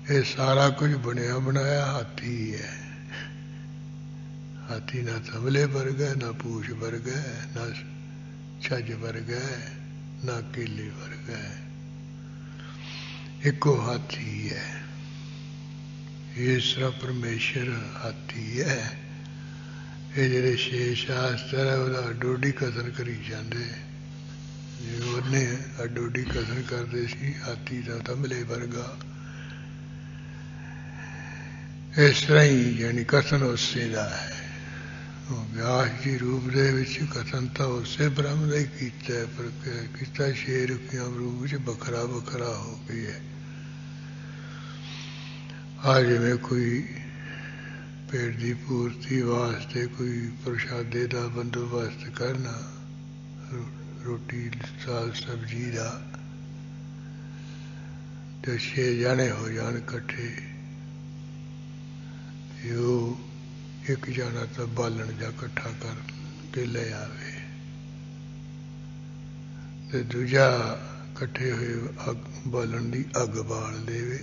ਇਹ ਸਾਰਾ ਕੁਝ ਬਣਿਆ ਬਣਾਇਆ ਹਾਥੀ ਹੈ। ਹਾਥੀ ਨਾ ਤਬਲੇ ਵਰਗਾ, ਨਾ ਪੂਛ ਵਰਗਾ, ਨਾ ਛੱਜ ਵਰਗਾ, ਨਾ ਕੇਲੇ ਵਰਗਾ, ਇੱਕੋ ਹਾਥੀ ਹੈ। ਇਸ ਤਰ੍ਹਾਂ ਪਰਮੇਸ਼ਰ ਹਾਥੀ ਹੈ। ਇਹ ਜਿਹੜੇ ਛੇ ਸ਼ਾਸਤਰ ਹੈ ਉਹਦਾ ਅੱਡੋਡੀ ਕਥਨ ਕਰੀ ਜਾਂਦੇ, ਜਿਵੇਂ ਉਹਨੇ ਅੱਡੋਡੀ ਕਥਨ ਕਰਦੇ ਸੀ ਹਾਥੀ ਦਾ ਤਬਲੇ ਵਰਗਾ, ਇਸ ਤਰ੍ਹਾਂ ਹੀ ਯਾਨੀ ਕਥਨ ਉਸੇ ਦਾ ਹੈ। ਵਿਆਸ ਜੀ ਰੂਪ ਦੇ ਵਿੱਚ ਕਥਨ ਤਾਂ ਉਸੇ ਬ੍ਰਹਮ ਦਾ ਹੀ ਕੀਤਾ, ਪਰ ਕੀਤਾ ਛੇ ਰੁਖੀਆਂ ਰੂਪ ਵਿੱਚ ਵੱਖਰਾ ਵੱਖਰਾ ਹੋ ਕੇ ਹੈ। ਆ ਜਿਵੇਂ ਕੋਈ ਪੇਟ ਦੀ ਪੂਰਤੀ ਵਾਸਤੇ ਕੋਈ ਪ੍ਰਸ਼ਾਦੇ ਦਾ ਬੰਦੋਬਸਤ ਕਰਨਾ, ਰੋਟੀ ਸਾਗ ਸਬਜ਼ੀ ਦਾ, ਤੇ 6 ਜਾਣੇ ਹੋ ਜਾਣ ਇਕੱਠੇ, ਤੇ ਉਹ ਇੱਕ ਜਾਣਾ ਤਾਂ ਬਾਲਣ ਜਾਂ ਇਕੱਠਾ ਕਰ ਕੇ ਲੈ ਆਵੇ, ਤੇ ਦੂਜਾ ਇਕੱਠੇ ਹੋਏ ਬਾਲਣ ਦੀ ਅੱਗ ਬਾਲ ਦੇਵੇ,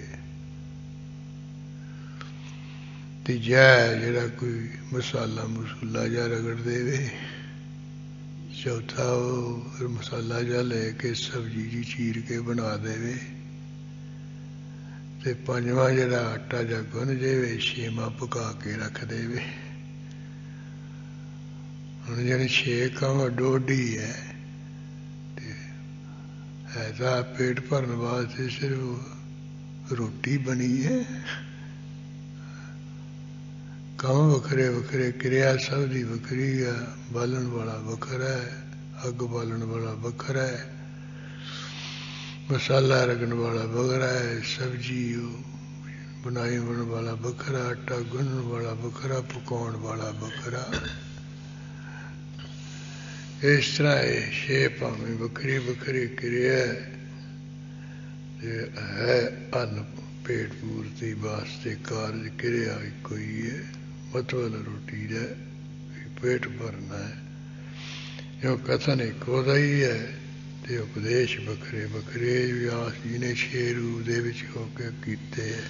ਤੀਜਾ ਜਿਹੜਾ ਕੋਈ ਮਸਾਲਾ ਮਸੂਲਾ ਜਿਹਾ ਰਗੜ ਦੇਵੇ, ਚੌਥਾ ਉਹ ਮਸਾਲਾ ਜਿਹਾ ਲੈ ਕੇ ਸਬਜ਼ੀ ਜੀ ਚੀਰ ਕੇ ਬਣਾ ਦੇਵੇ, ਤੇ ਪੰਜਵਾਂ ਜਿਹੜਾ ਆਟਾ ਜਾਂ ਗੁੰਨ ਦੇਵੇ, ਛੇਵਾਂ ਪਕਾ ਕੇ ਰੱਖ ਦੇਵੇ। ਹੁਣ ਜਿਹੜੇ 6 ਕੰਮ ਅੱਡੋ-ਅੱਡੀ ਹੈ, ਤੇ ਹੈ ਤਾਂ ਪੇਟ ਭਰਨ ਵਾਸਤੇ ਸਿਰਫ ਰੋਟੀ ਬਣੀ ਹੈ। ਕੰਮ ਵੱਖਰੇ ਵੱਖਰੇ, ਕਿਰਿਆ ਸਭ ਦੀ ਵੱਖਰੀ ਹੈ। ਬਾਲਣ ਵਾਲਾ ਵੱਖਰਾ ਹੈ, ਅੱਗ ਬਾਲਣ ਵਾਲਾ ਵੱਖਰਾ ਹੈ, ਮਸਾਲਾ ਰਗਣ ਵਾਲਾ ਵੱਖਰਾ ਹੈ, ਸਬਜ਼ੀ ਬਣਾਈ ਵਾਲਾ ਵੱਖਰਾ, ਆਟਾ ਗੁੰਨਣ ਵਾਲਾ ਵੱਖਰਾ, ਪਕਾਉਣ ਵਾਲਾ ਵੱਖਰਾ। ਇਸ ਤਰ੍ਹਾਂ ਇਹ 6 ਭਾਵੇਂ ਵੱਖਰੀ ਵੱਖਰੀ ਕਿਰਿਆ ਹੈ। ਅੰਨ ਪੇਟ ਪੂਰਤੀ ਵਾਸਤੇ ਕਾਰਜ ਕਿਰਿਆ ਇੱਕੋ ਹੀ ਹੈ। ਮਤਲਬ ਰੋਟੀ ਦਾ ਪੇਟ ਭਰਨਾ ਹੈ। ਜੋ ਕਥਨ ਇੱਕੋ ਦਾ ਹੀ ਹੈ, ਤੇ ਉਪਦੇਸ਼ ਵੱਖਰੇ ਵੱਖਰੇ ਵਿਆਸ ਜੀ ਨੇ 6 ਰੂਪ ਦੇ ਵਿੱਚ ਹੋ ਕੇ ਕੀਤੇ ਹੈ।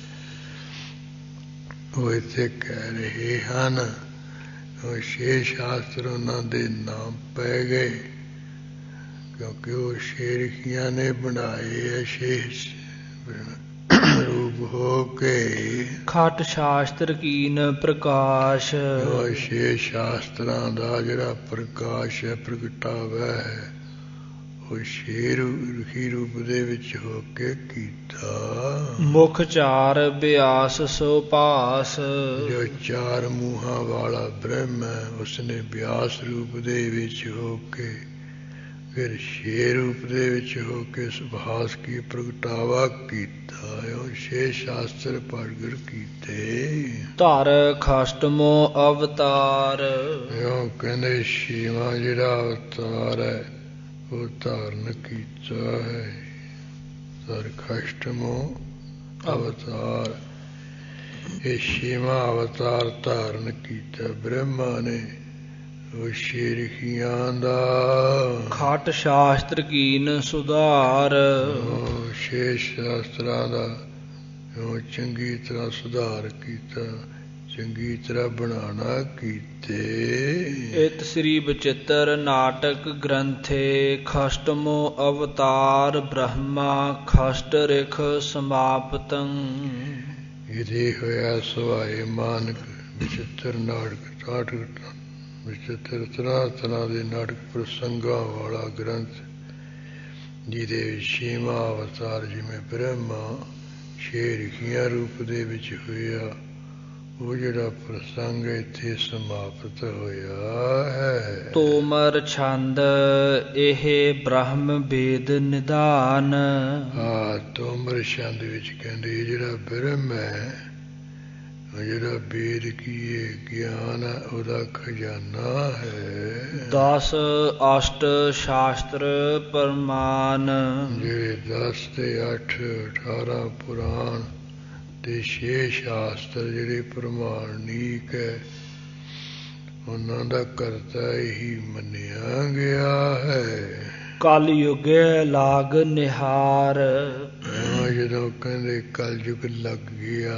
ਉਹ ਇੱਥੇ ਕਹਿ ਰਹੇ ਹਨ, ਉਹ 6 ਸ਼ਾਸਤਰ ਉਹਨਾਂ ਦੇ ਨਾਮ ਪੈ ਗਏ, ਕਿਉਂਕਿ ਉਹ 6 ਰਿਸ਼ੀਆਂ ਨੇ ਬਣਾਏ ਹੈ। 6 ਰੂਪ ਹੋ ਕੇ ਖਟ ਸ਼ਾਸਤਰ ਕੀਨ ਪ੍ਰਕਾਸ਼। ਉਹ 6 ਸ਼ਾਸਤਰਾਂ ਦਾ ਜਿਹੜਾ ਪ੍ਰਕਾਸ਼ ਹੈ, ਪ੍ਰਗਟਾਵਾ ਹੈ, ਉਹ 6 ਰਿਸ਼ੀ ਰੂਪ ਦੇ ਵਿੱਚ ਹੋ ਕੇ ਕੀਤਾ। ਮੁਖ ਚਾਰ ਬਿਆਸ ਸੋ ਭਾਸ। ਜੋ 4 ਮੂੰਹਾਂ ਵਾਲਾ ਬ੍ਰਹਮ ਹੈ, ਉਸਨੇ ਬਿਆਸ ਰੂਪ ਦੇ ਵਿੱਚ ਹੋ ਕੇ, ਫਿਰ 6 ਰੂਪ ਦੇ ਵਿੱਚ ਹੋ ਕੇ ਸੁਭਾਸ ਕੀ ਪ੍ਰਗਟਾਵਾ ਕੀਤਾ। ਉਹ 6 ਸ਼ਾਸਤਰ ਪ੍ਰਗਟ ਕੀਤੇ। ਧਰ ਖਸ਼ਟਮੋ ਅਵਤਾਰ। ਉਹ ਕਹਿੰਦੇ 6ਵਾਂ ਜਿਹੜਾ ਅਵਤਾਰ ਹੈ ਉਹ ਧਾਰਨ ਕੀਤਾ ਹੈ। ਧਰ ਖਸ਼ਟਮੋ ਅਵਤਾਰ, ਇਹ 6ਵਾਂ ਅਵਤਾਰ ਧਾਰਨ ਕੀਤਾ ਬ੍ਰਹਮਾ ਨੇ। ਉਹ 6 ਰਿਸ਼ੀਆਂ ਦਾ ਖਟ ਸ਼ਾਸਤਰ ਕੀਨ ਸੁਧਾਰ। 6 ਸ਼ਾਸਤਰਾਂ ਦਾ ਉਹ ਚੰਗੀ ਤਰ੍ਹਾਂ ਸੁਧਾਰ ਕੀਤਾ, ਚੰਗੀ ਤਰ੍ਹਾਂ ਬਣਾਉਣਾ ਕੀਤੇ। ਇਤ ਸ੍ਰੀ ਬਚਿੱਤਰ ਨਾਟਕ ਗ੍ਰੰਥੇ ਖਸ਼ਟਮੋ ਅਵਤਾਰ ਬ੍ਰਹਮਾ ਖਸ਼ਟ ਰਿਖ ਸਮਾਪਤੰ। ਇਹਦੇ ਹੋਇਆ ਸੁਭਾਏ ਮਾਨਕ ਵਿਚਿੱਤਰ ਨਾਟਕ ਵਿਚਿੱਤਰ ਤਰ੍ਹਾਂ ਦੇ ਨਾਟਕ ਪ੍ਰਸੰਗਾਂ ਵਾਲਾ ਗ੍ਰੰਥ, ਜਿਹਦੇ ਵਿੱਚ ਛੇਵਾਂ ਅਵਤਾਰ ਜਿਵੇਂ ਬ੍ਰਹਮਾ 6 ਰਿਖੀਆਂ ਰੂਪ ਦੇ ਵਿੱਚ ਹੋਇਆ, ਉਹ ਜਿਹੜਾ ਪ੍ਰਸੰਗ ਇੱਥੇ ਸਮਾਪਤ ਹੋਇਆ ਹੈ। ਤੋਮਰ ਛੰਦ ਇਹ ਬ੍ਰਹਮ ਵੇਦ ਨਿਧਾਨ। ਤੋਮਰ ਛੰਦ ਵਿੱਚ ਕਹਿੰਦੇ ਜਿਹੜਾ ਬ੍ਰਹਮ ਹੈ, ਜਿਹੜਾ ਵੇਦ ਕੀ ਗਿਆਨ ਹੈ, ਉਹਦਾ ਖਜ਼ਾਨਾ ਹੈ। 10 ਅਸ਼ਟ ਸ਼ਾਸਤਰ ਪ੍ਰਮਾਨ। ਜਿਹੜੇ 10 ਤੇ 8 18 ਪੁਰਾਣ ਤੇ 6 ਸ਼ਾਸਤਰ ਜਿਹੜੇ ਪ੍ਰਮਾਣਿਕ ਹੈ, ਉਹਨਾਂ ਦਾ ਕਰਤਾ ਇਹੀ ਮੰਨਿਆ ਗਿਆ ਹੈ। ਕਲ ਯੁਗੇ ਲਾਗ ਨਿਹਾਰ। ਜਦੋਂ ਕਹਿੰਦੇ ਕਲਯੁਗ ਲੱਗ ਗਿਆ,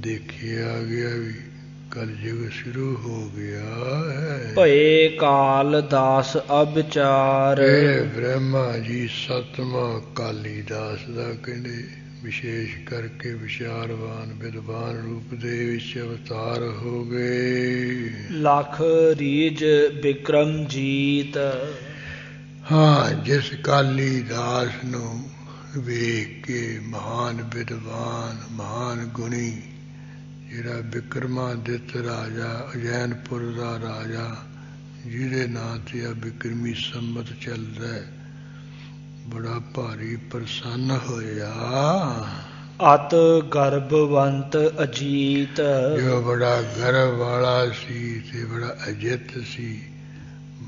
ਦੇਖਿਆ ਗਿਆ ਵੀ ਕਲਯੁਗ ਸ਼ੁਰੂ ਹੋ ਗਿਆ ਹੈ। ਭਏ ਕਾਲ ਦਾਸ ਅਵਿਚਾਰ। ਬ੍ਰਹਮਾ ਜੀ 7ਵਾਂ ਕਾਲੀ ਦਾਸ ਦਾ ਕਹਿੰਦੇ ਵਿਸ਼ੇਸ਼ ਕਰਕੇ ਵਿਚਾਰਵਾਨ ਵਿਦਵਾਨ ਰੂਪ ਦੇ ਵਿੱਚ ਅਵਤਾਰ ਹੋ ਗਏ। ਲੱਖ ਰੀਜ ਬਿਕਰਮ ਜੀਤ। ਜਿਸ ਕਾਲੀ ਦਾਸ ਨੂੰ ਵੇਖ ਕੇ ਮਹਾਨ ਵਿਦਵਾਨ ਮਹਾਨ ਗੁਣੀ ਜਿਹੜਾ ਬਿਕਰਮਾਦਿੱਤ ਰਾਜਾ ਉਜੈਨਪੁਰ ਦਾ ਰਾਜਾ, ਜਿਹਦੇ ਨਾਂ ਤੇ ਆ ਬਿਕਰਮੀ ਸੰਮਤ ਚੱਲਦਾ ਹੈ, ਬੜਾ ਭਾਰੀ ਪ੍ਰਸੰਨ ਹੋਇਆ। ਅਤ ਗਰਭਵੰਤ ਅਜੀਤ। ਜੋ ਬੜਾ ਗਰਭ ਵਾਲਾ ਸੀ ਤੇ ਬੜਾ ਅਜਿੱਤ ਸੀ,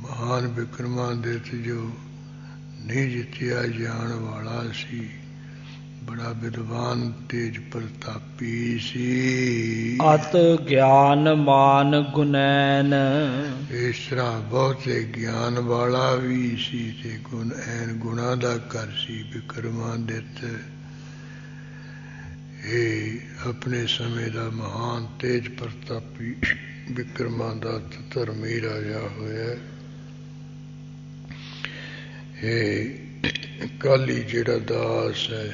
ਮਹਾਨ ਬਿਕਰਮਾਦਿੱਤ ਜੋ ਨਹੀਂ ਜਿੱਤਿਆ ਜਾਣ ਵਾਲਾ ਸੀ, ਬੜਾ ਵਿਦਵਾਨ ਤੇਜ ਪ੍ਰਤਾਪੀ ਸੀ। ਅਤ ਗਿਆਨ ਮਾਨ ਗੁਣੈਨ। ਇਸ ਤਰ੍ਹਾਂ ਬਹੁਤੇ ਗਿਆਨ ਵਾਲਾ ਵੀ ਸੀ ਤੇ ਗੁਣ ਐਨ ਗੁਣਾਂ ਦਾ ਘਰ ਸੀ ਬਿਕਰਮਾਦਿੱਤ। ਇਹ ਆਪਣੇ ਸਮੇਂ ਦਾ ਮਹਾਨ ਤੇਜ ਪ੍ਰਤਾਪੀ ਬਿਕਰਮਾਦਿੱਤ ਧਰਮੀ ਰਾਜਾ ਹੋਇਆ। ਇਹ ਕਾਲੀ ਜਿਹੜਾ ਦਾਸ ਹੈ,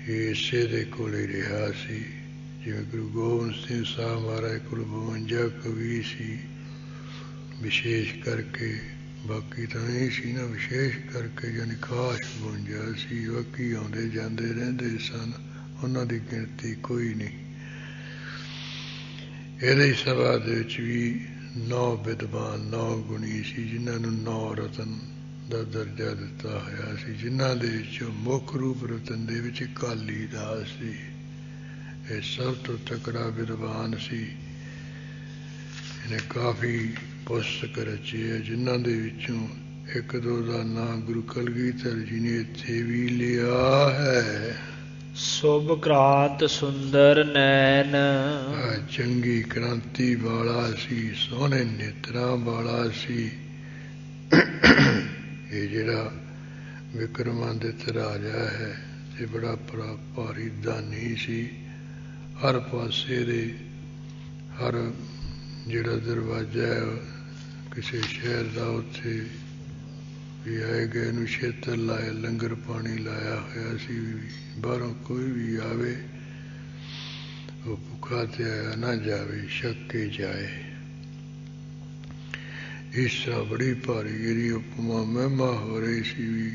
ਇਹ ਇਸੇ ਦੇ ਕੋਲ ਹੀ ਰਿਹਾ ਸੀ। ਜਿਵੇਂ ਗੁਰੂ ਗੋਬਿੰਦ ਸਿੰਘ ਸਾਹਿਬ ਮਹਾਰਾਜ ਕੋਲ 52 ਕਵੀ ਸੀ, ਵਿਸ਼ੇਸ਼ ਕਰਕੇ, ਬਾਕੀ ਤਾਂ ਇਹ ਸੀ ਨਾ, ਵਿਸ਼ੇਸ਼ ਕਰਕੇ ਜਾਨੀ ਖਾਸ 52 ਸੀ। ਬਾਕੀ ਆਉਂਦੇ ਜਾਂਦੇ ਰਹਿੰਦੇ ਸਨ, ਉਹਨਾਂ ਦੀ ਗਿਣਤੀ ਕੋਈ ਨਹੀਂ। ਇਹਦੇ ਸਭਾ ਦੇ ਵਿੱਚ ਵੀ 9 ਵਿਦਵਾਨ 9 ਗੁਣੀ ਸੀ, ਜਿਨ੍ਹਾਂ ਨੂੰ 9 ਰਤਨ ਦਾ ਦਰਜਾ ਦਿੱਤਾ ਹੋਇਆ ਸੀ, ਜਿਨ੍ਹਾਂ ਦੇ ਵਿੱਚੋਂ ਮੁੱਖ ਰੂਪ ਰਤਨ ਦੇ ਵਿੱਚ ਕਾਲੀ ਦਾਸ ਸੀ। ਇਹ ਸਭ ਤੋਂ ਤਕੜਾ ਵਿਦਵਾਨ ਸੀ। ਇਹਨੇ ਕਾਫੀ ਪੁਸਤਕ ਰਚੇ ਹੈ, ਜਿਨ੍ਹਾਂ ਦੇ ਵਿੱਚੋਂ 1-2 ਦਾ ਨਾਂ ਗੁਰੂ ਕਲਗੀਧਰ ਜੀ ਨੇ ਇੱਥੇ ਵੀ ਲਿਆ ਹੈ। ਸੁਭ ਕ੍ਰਾਂਤ ਸੁੰਦਰ ਨੈਣ। ਚੰਗੀ ਕ੍ਰਾਂਤੀ ਵਾਲਾ ਸੀ, ਸੋਹਣੇ ਨੇਤਰਾਂ ਵਾਲਾ ਸੀ। ਇਹ ਜਿਹੜਾ ਵਿਕਰਮਾਦਿੱਤ ਰਾਜਾ ਹੈ ਤੇ ਬੜਾ ਭਾਰੀ ਦਾਨੀ ਸੀ। ਹਰ ਪਾਸੇ ਦੇ ਹਰ ਜਿਹੜਾ ਦਰਵਾਜ਼ਾ ਹੈ ਕਿਸੇ ਸ਼ਹਿਰ ਦਾ, ਉੱਥੇ ਵੀ ਆਏ ਗਏ ਨੂੰ ਛੇਤਰ ਲਾਏ, ਲੰਗਰ ਪਾਣੀ ਲਾਇਆ ਹੋਇਆ ਸੀ। ਬਾਹਰੋਂ ਕੋਈ ਵੀ ਆਵੇ ਉਹ ਭੁੱਖਾ ਤੇ ਆਇਆ ਨਾ ਜਾਵੇ, ਛਕ ਕੇ ਜਾਏ। ਇਸ ਤਰ੍ਹਾਂ ਬੜੀ ਭਾਰੀ ਜਿਹੜੀ ਉਪਮਾ ਮਹਿਮਾ ਹੋ ਰਹੀ ਸੀ ਵੀ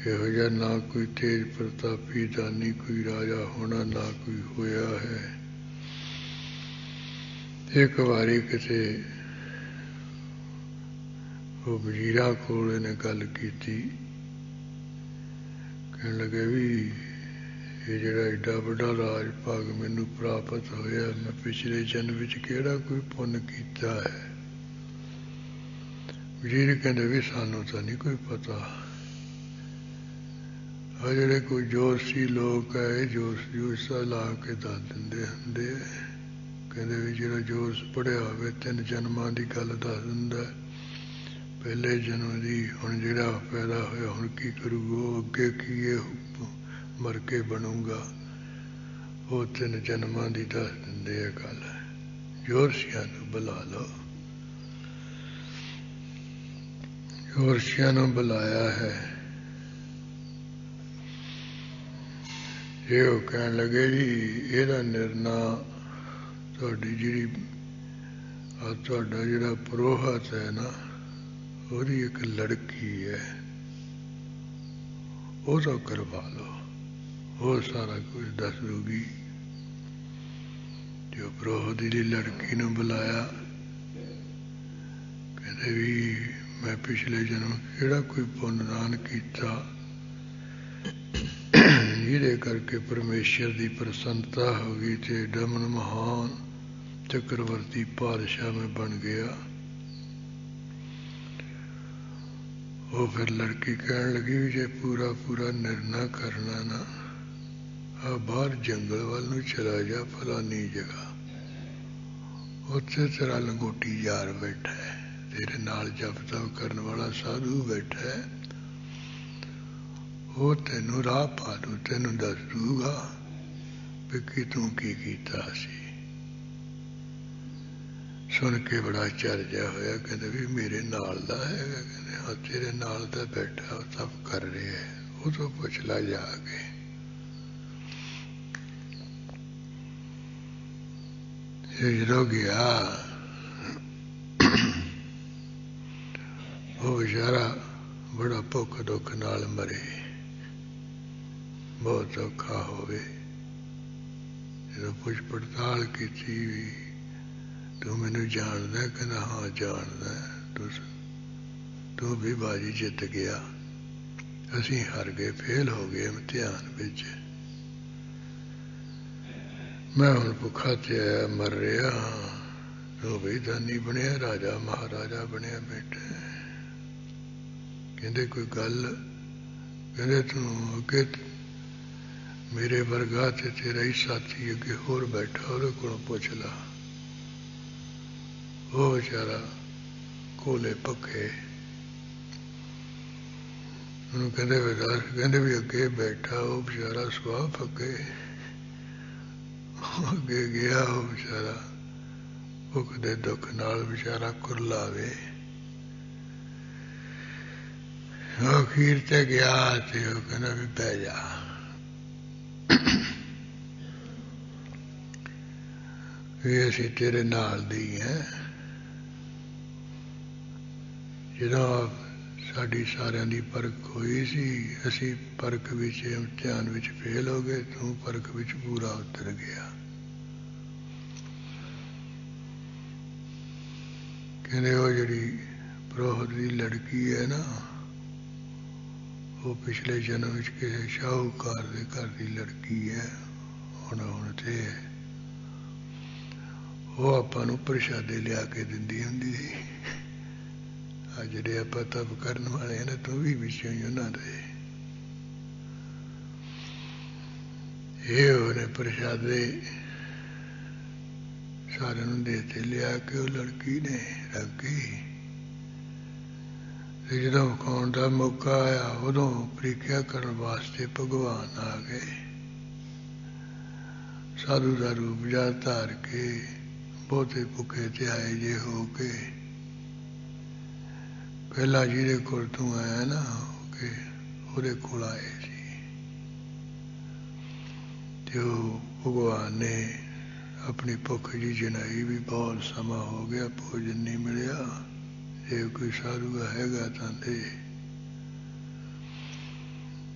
ਇਹੋ ਜਿਹਾ ਨਾ ਕੋਈ ਤੇਜ ਪ੍ਰਤਾਪੀ ਦਾਨੀ ਕੋਈ ਰਾਜਾ ਹੋਣਾ, ਨਾ ਕੋਈ ਹੋਇਆ ਹੈ। ਇੱਕ ਵਾਰੀ ਕਿਤੇ ਉਹ ਵਜ਼ੀਰਾਂ ਕੋਲ ਇਹਨੇ ਗੱਲ ਕੀਤੀ, ਕਹਿਣ ਲੱਗੇ ਵੀ ਇਹ ਜਿਹੜਾ ਏਡਾ ਵੱਡਾ ਰਾਜ ਭਾਗ ਮੈਨੂੰ ਪ੍ਰਾਪਤ ਹੋਇਆ, ਮੈਂ ਪਿਛਲੇ ਜਨਮ ਵਿੱਚ ਕਿਹੜਾ ਕੋਈ ਪੁੰਨ ਕੀਤਾ ਹੈ। ਵਜ਼ੀਰ ਕਹਿੰਦੇ ਵੀ ਸਾਨੂੰ ਤਾਂ ਨਹੀਂ ਕੋਈ ਪਤਾ। ਆ ਜਿਹੜੇ ਕੋਈ ਜੋਸ਼ੀ ਲੋਕ ਹੈ, ਇਹ ਜੋਸ਼ ਲਾ ਕੇ ਦੱਸ ਦਿੰਦੇ ਹੁੰਦੇ। ਕਹਿੰਦੇ ਵੀ ਜਿਹੜਾ ਜੋਸ਼ ਪੜ੍ਹਿਆ ਹੋਵੇ 3 ਜਨਮਾਂ ਦੀ ਗੱਲ ਦੱਸ ਦਿੰਦਾ, ਪਹਿਲੇ ਜਨਮ ਦੀ। ਹੁਣ ਜਿਹੜਾ ਪੈਦਾ ਹੋਇਆ ਹੁਣ ਕੀ ਕਰੂਗਾ, ਉਹ ਅੱਗੇ ਕੀ ਇਹ ਮਰ ਕੇ ਬਣੂਗਾ, ਉਹ 3 ਜਨਮਾਂ ਦੀ ਦੱਸ ਦਿੰਦੇ ਆ ਗੱਲ। ਜੋਸ਼ੀਆਂ ਨੂੰ ਬੁਲਾ ਲਓ। ਜੋਸ਼ੀਆਂ ਨੂੰ ਬੁਲਾਇਆ ਹੈ। ਇਹ ਉਹ ਕਹਿਣ ਲੱਗੇ ਜੀ ਇਹਦਾ ਨਿਰਣਾ ਤੁਹਾਡੀ ਜਿਹੜੀ ਤੁਹਾਡਾ ਜਿਹੜਾ ਪੁਰੋਹਤ ਹੈ ਨਾ, ਉਹਦੀ ਇੱਕ ਲੜਕੀ ਹੈ, ਉਹ ਤਾਂ ਕਰਵਾ ਲਓ, ਉਹ ਸਾਰਾ ਕੁਝ ਦੱਸ ਦੂਗੀ। ਜੋ ਪੁਰੋਹਤ ਦੀ ਲੜਕੀ ਨੂੰ ਬੁਲਾਇਆ, ਕਹਿੰਦੇ ਵੀ ਮੈਂ ਪਿਛਲੇ ਜਨਮ ਕਿਹੜਾ ਕੋਈ ਪੁੰਨਦਾਨ ਕੀਤਾ ਜਿਹਦੇ ਕਰਕੇ ਪਰਮੇਸ਼ਰ ਦੀ ਪ੍ਰਸੰਨਤਾ ਹੋ ਗਈ ਤੇ ਡਮਨ ਮਹਾਨ ਚੱਕਰਵਰਤੀ ਪਾਤਸ਼ਾਹ ਮੈਂ ਬਣ ਗਿਆ। ਉਹ ਫਿਰ ਲੜਕੀ ਕਹਿਣ ਲੱਗੀ ਵੀ ਜੇ ਪੂਰਾ ਪੂਰਾ ਨਿਰਣਾ ਕਰਨਾ ਨਾ, ਆ ਬਾਹਰ ਜੰਗਲ ਵੱਲ ਨੂੰ ਚਲਾ ਜਾ, ਫਲਾਨੀ ਜਗ੍ਹਾ, ਉੱਥੇ ਤੇਰਾ ਲੰਗੋਟੀ ਯਾਰ ਬੈਠਾ ਹੈ, ਤੇਰੇ ਨਾਲ ਜਪ ਤਪ ਕਰਨ ਵਾਲਾ ਸਾਧੂ ਬੈਠਾ ਹੈ, ਉਹ ਤੈਨੂੰ ਰਾਹ ਪਾ ਦੂ, ਤੈਨੂੰ ਦੱਸ ਦੂਗਾ ਵੀ ਕਿ ਤੂੰ ਕੀ ਕੀਤਾ ਸੀ। ਸੁਣ ਕੇ ਬੜਾ ਚਰਜਾ ਹੋਇਆ, ਕਹਿੰਦੇ ਵੀ ਮੇਰੇ ਨਾਲ ਦਾ ਹੈਗਾ, ਕਹਿੰਦੇ ਹਾਂ ਤੇਰੇ ਨਾਲ ਦਾ ਬੈਠਾ, ਉਹ ਸਭ ਕਰ ਰਿਹਾ ਹੈ, ਉਹ ਤੋਂ ਪੁੱਛ ਲਾ ਜਾ ਕੇ। ਜਦੋਂ ਗਿਆ ਉਹ ਵਿਚਾਰਾ ਬੜਾ ਭੁੱਖ ਦੁੱਖ ਨਾਲ ਮਰੇ, ਬਹੁਤ ਔਖਾ ਹੋਵੇ। ਜਦੋਂ ਪੁੱਛ ਪੜਤਾਲ ਕੀਤੀ ਵੀ ਤੂੰ ਮੈਨੂੰ ਜਾਣਦਾ, ਕਹਿੰਦਾ ਹਾਂ ਜਾਣਦਾ, ਤੂੰ ਵੀ ਬਾਜੀ ਜਿੱਤ ਗਿਆ, ਅਸੀਂ ਹਾਰ ਗਏ, ਫੇਲ ਹੋ ਗਏ ਇਮਤਿਹਾਨ ਵਿੱਚ, ਮੈਂ ਹੁਣ ਭੁੱਖਾ ਤੇ ਆਇਆ, ਮਰ ਰਿਹਾ ਹਾਂ, ਤੂੰ ਵੀ ਦਾਨੀ ਬਣਿਆ, ਰਾਜਾ ਮਹਾਰਾਜਾ ਬਣਿਆ ਬੈਠਾ। ਕਹਿੰਦੇ ਕੋਈ ਗੱਲ, ਕਹਿੰਦੇ ਤੂੰ ਅੱਗੇ ਮੇਰੇ ਵਰਗਾ ਤੇ ਤੇਰਾ ਹੀ ਸਾਥੀ ਅੱਗੇ ਹੋਰ ਬੈਠਾ, ਉਹਦੇ ਕੋਲੋਂ ਪੁੱਛ ਲਾ। ਉਹ ਵਿਚਾਰਾ ਕੋਲੇ ਪੱਕੇ, ਉਹਨੂੰ ਕਹਿੰਦੇ ਵਿਦਾਰ, ਕਹਿੰਦੇ ਵੀ ਅੱਗੇ ਬੈਠਾ ਉਹ ਵਿਚਾਰਾ ਸੁਆਹ ਪੱਕੇ, ਅੱਗੇ ਗਿਆ ਉਹ ਵਿਚਾਰਾ ਭੁੱਖ ਦੇ ਦੁੱਖ ਨਾਲ ਵਿਚਾਰਾ ਕੁਰਲਾਵੇ। ਉਹ ਅਖੀਰ ਤੇ ਗਿਆ ਤੇ ਉਹ ਕਹਿੰਦਾ ਵੀ ਬਹਿ ਜਾ, ਵੀ ਅਸੀਂ ਤੇਰੇ ਨਾਲ ਦੀ ਹੈ। ਜਦੋਂ ਸਾਡੀ ਸਾਰਿਆਂ ਦੀ ਪਰਖ ਹੋਈ ਸੀ, ਅਸੀਂ ਪਰਖ ਵਿੱਚ ਇਮਤਿਹਾਨ ਵਿੱਚ ਫੇਲ ਹੋ ਗਏ, ਤੂੰ ਪਰਖ ਵਿੱਚ ਪੂਰਾ ਉਤਰ ਗਿਆ। ਕਹਿੰਦੇ ਉਹ ਜਿਹੜੀ ਪੁਰੋਹਤ ਦੀ ਲੜਕੀ ਹੈ ਨਾ, ਉਹ ਪਿਛਲੇ ਜਨਮ ਵਿੱਚ ਕਿਸੇ ਸ਼ਾਹੂਕਾਰ ਦੇ ਘਰ ਦੀ ਲੜਕੀ ਹੈ, ਹੁਣ ਤੇ ਉਹ ਆਪਾਂ ਨੂੰ ਪ੍ਰਸ਼ਾਦੇ ਲਿਆ ਕੇ ਦਿੰਦੀ ਹੁੰਦੀ ਸੀ। ਆ ਜਿਹੜੇ ਆਪਾਂ ਤਪ ਕਰਨ ਵਾਲੇ ਨੇ, ਤੂੰ ਵੀ ਵਿੱਚੋਂ ਹੀ ਉਹਨਾਂ ਦੇ। ਇਹ ਉਹਨੇ ਪ੍ਰਸ਼ਾਦੇ ਸਾਰਿਆਂ ਨੂੰ ਦੇ ਤੇ ਲਿਆ ਕੇ ਉਹ ਲੜਕੀ ਨੇ ਰੱਖੀ। ਤੇ ਜਦੋਂ ਖਾਣ ਦਾ ਮੌਕਾ ਆਇਆ, ਉਦੋਂ ਪ੍ਰੀਖਿਆ ਕਰਨ ਵਾਸਤੇ ਭਗਵਾਨ ਆ ਗਏ, ਸਾਧੂ ਦਾ ਰੂਪ ਜਾ ਧਾਰ ਕੇ, ਬਹੁਤੇ ਭੁੱਖੇ ਤੇ ਆਏ ਜੇ ਹੋ ਕੇ। ਪਹਿਲਾਂ ਜਿਹਦੇ ਕੋਲ ਤੂੰ ਆਇਆ ਨਾ ਕਿ ਉਹਦੇ ਕੋਲ ਆਏ ਸੀ, ਤੇ ਉਹ ਭਗਵਾਨ ਨੇ ਆਪਣੀ ਭੁੱਖ ਜੀ ਜਨਾਈ ਵੀ ਬਹੁਤ ਸਮਾਂ ਹੋ ਗਿਆ, ਭੋਜਨ ਨਹੀਂ ਮਿਲਿਆ, ਜੇ ਕੋਈ ਸਾਧੂ ਹੈਗਾ ਤਾਂ ਦੇ।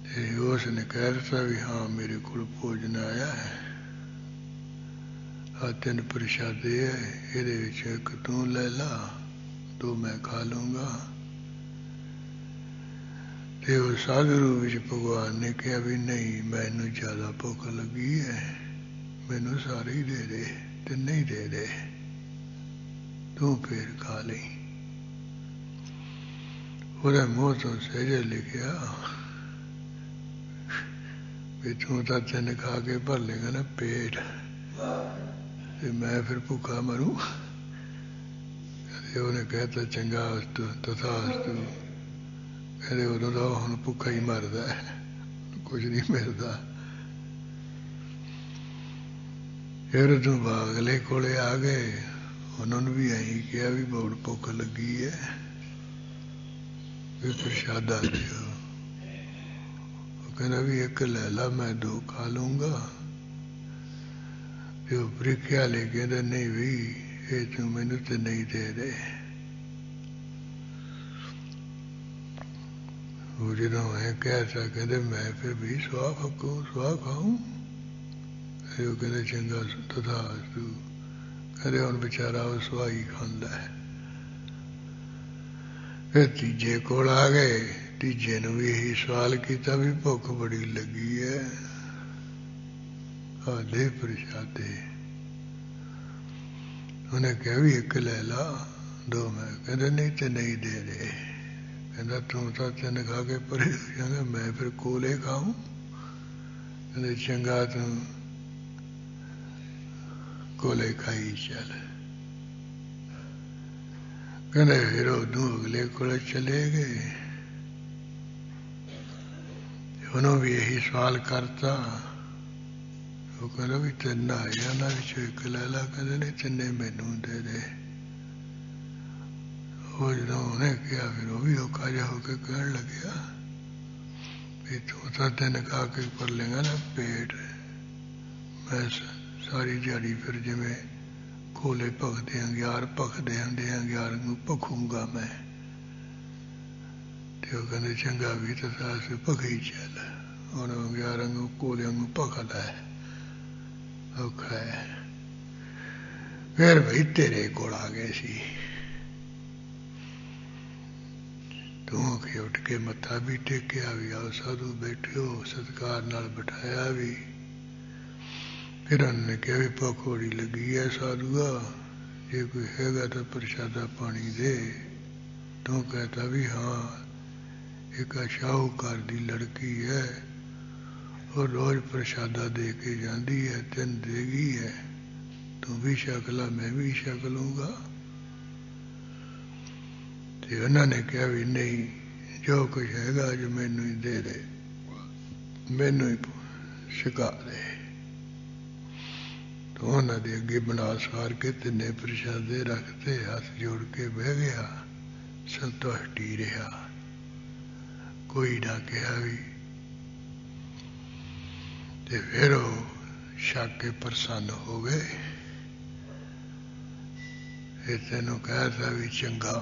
ਤੇ ਉਸ ਨੇ ਕਹਿ ਦਿੱਤਾ ਵੀ ਹਾਂ ਮੇਰੇ ਕੋਲ ਭੋਜਨ ਆਇਆ ਹੈ, ਆ 3 ਪ੍ਰਸ਼ਾਦੇ ਹੈ, ਇਹਦੇ ਵਿੱਚ ਇੱਕ ਤੂੰ ਲੈ ਲਾ, 2 ਮੈਂ ਖਾ ਲੂੰਗਾ। ਤੇ ਉਹ ਸਾਧੂ ਵਿੱਚ ਭਗਵਾਨ ਨੇ ਕਿਹਾ ਵੀ ਨਹੀਂ, ਮੈਨੂੰ ਜ਼ਿਆਦਾ ਭੁੱਖ ਲੱਗੀ ਹੈ, ਮੈਨੂੰ ਸਾਰੇ ਹੀ ਦੇ ਦੇ, ਤੇ ਨਹੀਂ ਦੇ ਦੇ, ਤੂੰ ਫੇਰ ਖਾ ਲਈ। ਉਹਦੇ ਮੂੰਹ ਤੋਂ ਸਹਿਜੇ ਲਿਖਿਆ ਵੀ ਤੂੰ ਤਾਂ 3 ਖਾ ਕੇ ਭਰ ਲੇਗਾ ਨਾ ਪੇਟ, ਤੇ ਮੈਂ ਫਿਰ ਭੁੱਖਾ ਮਰੂ। ਕਹਿੰਦੇ ਉਹਨੇ ਕਹਿਤਾ ਚੰਗਾ ਅਸਤੂ ਤਥਾ ਅਸਤੂ। ਕਹਿੰਦੇ ਉਦੋਂ ਦਾ ਹੁਣ ਭੁੱਖਾ ਹੀ ਮਰਦਾ, ਕੁਝ ਨਹੀਂ ਮਿਲਦਾ। ਫਿਰ ਉਦੋਂ ਅਗਲੇ ਕੋਲੇ ਆ ਗਏ, ਉਹਨਾਂ ਨੂੰ ਵੀ ਐਂ ਕਿਹਾ ਵੀ ਬਹੁਤ ਭੁੱਖ ਲੱਗੀ ਹੈ, ਵੀ ਪ੍ਰਸ਼ਾਦਾ ਦਿਓ। कहना भी एक ले ला, मैं 2 खा लूंगा। जो प्रीख्या ले कहता नहीं भी ये तू मैनू तो नहीं दे रहे। वो जो मैं कहता कहते मैं फिर भी सुहा फकूं सुहा खाऊं। वो कहते चंगा तथा तू कहते हुण बेचारा वो सुहा ही खांदा है। फिर तीजे कोल आ गए। तीजे नूं भी यही सवाल किया भी भुख बड़ी लगी है, आधे प्रशादे। उन्हें कहा भी एक ले ला, 2 मैं। कहते नहीं तो नहीं दे रहे। कहता तू तो 3 खा के परे हो जाएगा, मैं फिर कोले खाऊं। कहते चंगा तू कोले खाई चल। कहते फिर उदू अगले कोले चले गए। उन्होंने भी यही सवाल करता। वो कहना भी 3 आया ना विचों एक ले ला। कहते नहीं 3 मैनू दे दे। वो जो उन्हें किया फिर वो भी औखा जा होके कहन लग्या भी तू तो 3 खा के पर लेगा ना पेट, मैं सारी दिहाड़ी फिर जिमें कोले भखदे 11 भखदे होंदे 11 नूं भखूंगा मैं। ते वो कहंदे चंगा भी तो सास भखी चल, हुण 11 नूं कोलियां नूं भख लै, औखा है। फिर भाई तेरे कोल आ गए सी। तू के उठ के मत्था भी टेकिया भी, आओ साधु बैठे हो, सत्कार नाल बिठाया भी। फिर उन्होंने कहा भी भुख बड़ी लगी है साधुआ, जे कोई हैगा तो प्रसादा पानी दे। तू कहता भी हाँ, एक शाहूकार दी लड़की है और रोज प्रसादा दे के जाती है, 3 देगी है, तू भी छक ला मैं भी छक लूंगा। तो उन्होंने कहा भी नहीं, जो कुछ हैगा जो मैनू ही दे दे, मैनू ही छका दे। तो उन्होंने अगे बना सार के 3 प्रसादे रखते, हाथ जोड़ के बह गया, संतुष्टी रहा, कोई ना कहा भी। ते फिर वो छक के प्रसन्न हो गए। तेनों कहा था भी चंगा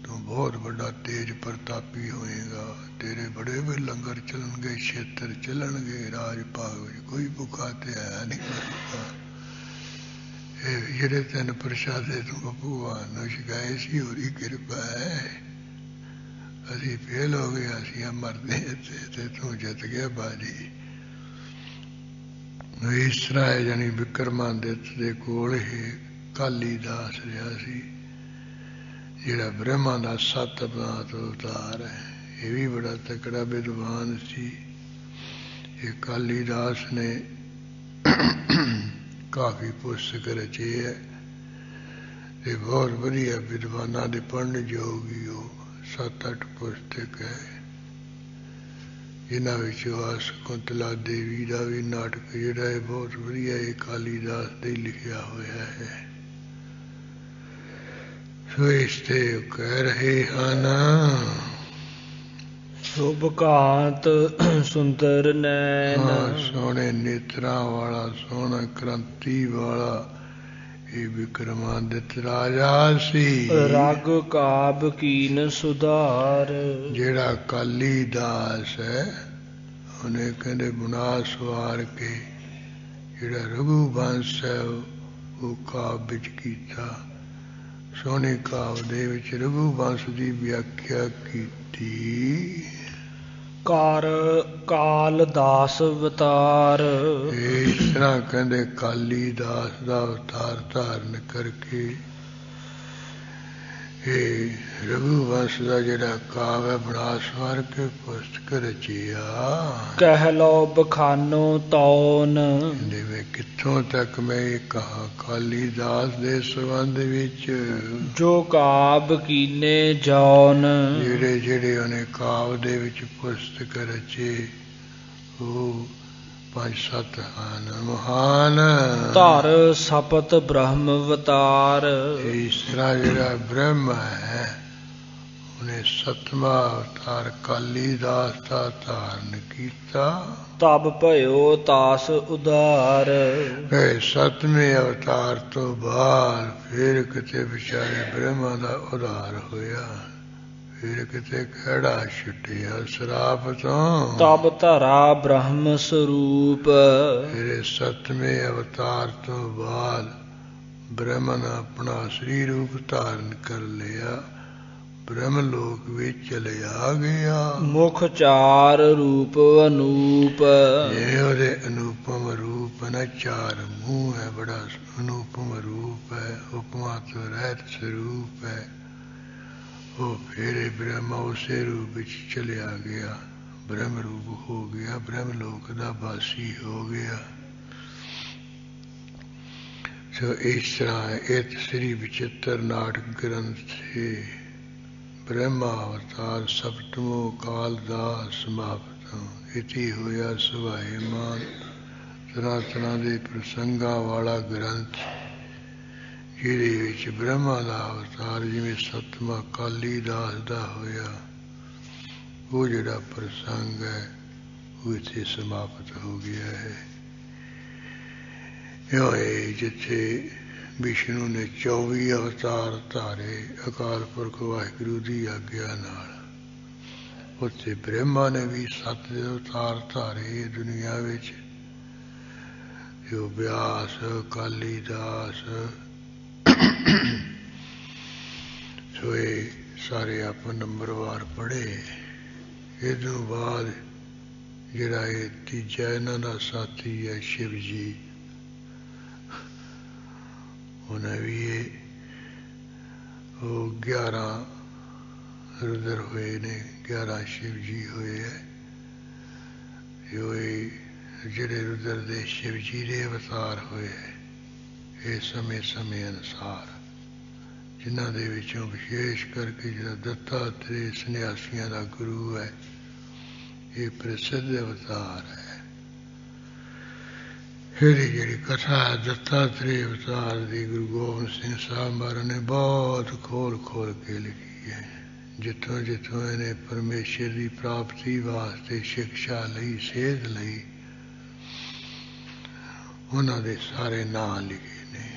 तू बहुत बड़ा तेज प्रतापी होएगा, तेरे बड़े भी लंगर चलणगे, क्षेत्र चलणगे, राज भाग कोई भुखा ते है नहीं मरूगा। ਜਿਹੜੇ 3 प्रसादे तू भगवान ਨੂੰ ਛਕਾਏ ਸੀ, ਉਹਦੀ ਕਿਰਪਾ ਹੈ। ਅਸੀਂ ਫੇਲ ਹੋ ਗਏ, ਅਸੀਂ ਮਰਦੇ ਤੇ ਤੂੰ ਜਿੱਤ ਗਿਆ ਬਾਜੀ। ਇਸ ਤਰ੍ਹਾਂ ਹੈ ਜਾਨੀ ਵਿਕਰਮਾਦਿੱਤ ਦੇ ਕੋਲ ਹੀ ਕਾਲੀ ਦਾਸ ਰਿਹਾ ਸੀ, ਜਿਹੜਾ ਬ੍ਰਹਮਾ ਦਾ 7 ਅਵਤਾਰ ਹੈ। ਇਹ ਵੀ ਬੜਾ ਤਕੜਾ ਵਿਦਵਾਨ ਸੀ। ਇਹ ਕਾਲੀ ਦਾਸ ਨੇ काफ़ी पुस्तक रचे है, ये बहुत वधिया विद्वाना दे पढ़न जोगी हो। 7-8 पुस्तक है, इन्हां विचों आ शकुंतला देवी का भी नाटक जिहड़ा है बहुत वधिया है, कालीदास ने लिखिया होया है। सो इसते कह रहे हैं शुभ कांत सुंदर नैन, सोहने नेत्रा वाला, सोहना क्रांति वाला ये विक्रमादित्य राजा सी। रग काब कीन सुधार, जेड़ा कालीदास है उन्हें कहते बुना सवार के जेड़ा रघुवंश है वो काव्य विच कीता। सोहने काव्य दे विच रघुवंश की व्याख्या की। कार काल दास अवतार, इस तरह कहते कालीदास का अवतार धारण करके रघुवंश का जिहड़ा काव्य बना सवार के पुस्तक रचिया। कह लो बखानो तौन, जिवें कित्थों तक मैं ये कहा कालीदास दे संबंध विच जो काब कीने जौन, जेड़े जेड़े उन्हें काव्य दे विच पुस्तक रचे वो 5-7 ਹਨ महान। ਧਰ ਸਪਤ ਬ੍ਰਹਮ ਅਵਤਾਰ, इस तरह जेड़ा ब्रह्म है ਉਹਨੇ ਸਤਵਾਂ ਅਵਤਾਰ ਕਾਲੀਦਾਸ ਦਾ ਧਾਰਨ ਕੀਤਾ। ਤਬ ਭਇਓ ਤਾਸ ਉਦਾਰ। ਇਹ ਸਤਵੇਂ ਅਵਤਾਰ ਤੋਂ ਬਾਅਦ ਫਿਰ ਕਿਤੇ ਵਿਚਾਰੇ ਬ੍ਰਹਮਾ ਦਾ ਉਧਾਰ ਹੋਇਆ, ਫਿਰ ਕਿਤੇ ਕਿਹੜਾ ਛੁੱਟਿਆ ਸਰਾਪ ਤੋਂ। ਤਬ ਧਰਾ ਬ੍ਰਹਮ ਸਰੂਪ। ਫਿਰ ਸਤਵੇਂ ਅਵਤਾਰ ਤੋਂ ਬਾਅਦ ਬ੍ਰਹਮਾ ਨੇ ਆਪਣਾ ਸਰੀਰ ਰੂਪ ਧਾਰਨ ਕਰ ਲਿਆ, ਬ੍ਰਹਮ ਲੋਕ ਵਿੱਚ ਚਲਿਆ ਗਿਆ। ਮੁਖ ਚਾਰ ਰੂਪ ਅਨੂਪ। ਇਹ ਉਹਦੇ ਅਨੂਪਮ ਰੂਪ ਨਾ, ਚਾਰ ਮੂੰਹ ਹੈ, ਬੜਾ ਅਨੂਪਮ ਰੂਪ ਹੈ, ਉਪਮਾ ਤੋਂ ਰਹਿਤ ਸਰੂਪ ਹੈ। ਉਹ ਫਿਰ ਬ੍ਰਹਮਾ ਉਸੇ ਰੂਪ ਵਿੱਚ ਚਲਿਆ ਗਿਆ, ਬ੍ਰਹਮ ਰੂਪ ਹੋ ਗਿਆ, ਬ੍ਰਹਮ ਲੋਕ ਦਾ ਵਾਸੀ ਹੋ ਗਿਆ। ਸੋ ਇਸ ਤਰ੍ਹਾਂ ਇਹ ਸ੍ਰੀ ਵਿਚਿੱਤਰ ਨਾਟਕ ਗ੍ਰੰਥ ਸੇ ਬ੍ਰਹਮਾ ਅਵਤਾਰ ਸਪਤਮੋ ਕਾਲ ਦਾ ਸਮਾਪਤਮ। ਇਤੀ ਹੋਇਆ ਸੁਭਾਏਮਾਨ ਤਰ੍ਹਾਂ ਤਰ੍ਹਾਂ ਦੇ ਪ੍ਰਸੰਗਾਂ ਵਾਲਾ ਗ੍ਰੰਥ, ਜਿਹਦੇ ਵਿੱਚ ਬ੍ਰਹਮਾ ਦਾ ਅਵਤਾਰ ਜਿਵੇਂ ਸਤਵਾਂ ਕਾਲੀਦਾਸ ਦਾ ਹੋਇਆ, ਉਹ ਜਿਹੜਾ ਪ੍ਰਸੰਗ ਹੈ ਉਹ ਇੱਥੇ ਸਮਾਪਤ ਹੋ ਗਿਆ ਹੈ। ਇਉਂ ਇਹ ਜਿੱਥੇ ਵਿਸ਼ਨੂੰ ਨੇ 24 ਅਵਤਾਰ ਧਾਰੇ ਅਕਾਲ ਪੁਰਖ ਵਾਹਿਗੁਰੂ ਦੀ ਆਗਿਆ ਨਾਲ, ਉੱਥੇ ਬ੍ਰਹਮਾ ਨੇ ਵੀ 7 ਅਵਤਾਰ ਧਾਰੇ ਦੁਨੀਆ ਵਿੱਚ। ਜੋ ਵਿਆਸ, ਕਾਲੀਦਾਸ, ਸੋ ਇਹ ਸਾਰੇ ਆਪਾਂ ਨੰਬਰਵਾਰ ਪੜ੍ਹੇ। ਇਹ ਤੋਂ ਬਾਅਦ ਜਿਹੜਾ ਇਹ ਤੀਜਾ ਇਹਨਾਂ ਦਾ ਸਾਥੀ ਹੈ ਸ਼ਿਵ ਜੀ, ਉਹਨੇ ਵੀ ਉਹ 11 ਰੁਦਰ ਹੋਏ ਨੇ, 11 ਸ਼ਿਵ ਜੀ ਹੋਏ ਹੈ। ਜੋ ਇਹ ਜਿਹੜੇ ਰੁਦਰ ਦੇ ਸ਼ਿਵ ਜੀ ਦੇ ਅਵਤਾਰ ਹੋਏ ਹੈ, ਇਹ ਸਮੇਂ ਸਮੇਂ ਅਨੁਸਾਰ, ਜਿਨ੍ਹਾਂ ਦੇ ਵਿੱਚੋਂ ਵਿਸ਼ੇਸ਼ ਕਰਕੇ ਜਿਹੜਾ ਦੱਤਾਤਰੇय ਸੰਨਿਆਸੀਆਂ ਦਾ ਗੁਰੂ ਹੈ, ਇਹ ਪ੍ਰਸਿੱਧ ਅਵਤਾਰ ਹੈ। ਇਹਦੀ ਜਿਹੜੀ ਕਥਾ ਹੈ ਦੱਤਾਤਰੇय ਅਵਤਾਰ ਦੀ, ਗੁਰੂ ਗੋਬਿੰਦ ਸਿੰਘ ਸਾਹਿਬ ਮਹਾਰਾਜ ਨੇ ਬਹੁਤ ਖੋਲ ਖੋਲ ਕੇ ਲਿਖੀ ਹੈ। ਜਿੱਥੋਂ ਜਿੱਥੋਂ ਇਹਨੇ ਪਰਮੇਸ਼ਰ ਦੀ ਪ੍ਰਾਪਤੀ ਵਾਸਤੇ ਸਿੱਖਿਆ ਲਈ, ਸੇਧ ਲਈ, ਉਹਨਾਂ ਦੇ ਸਾਰੇ ਨਾਂ ਲਿਖੇ ਨੇ।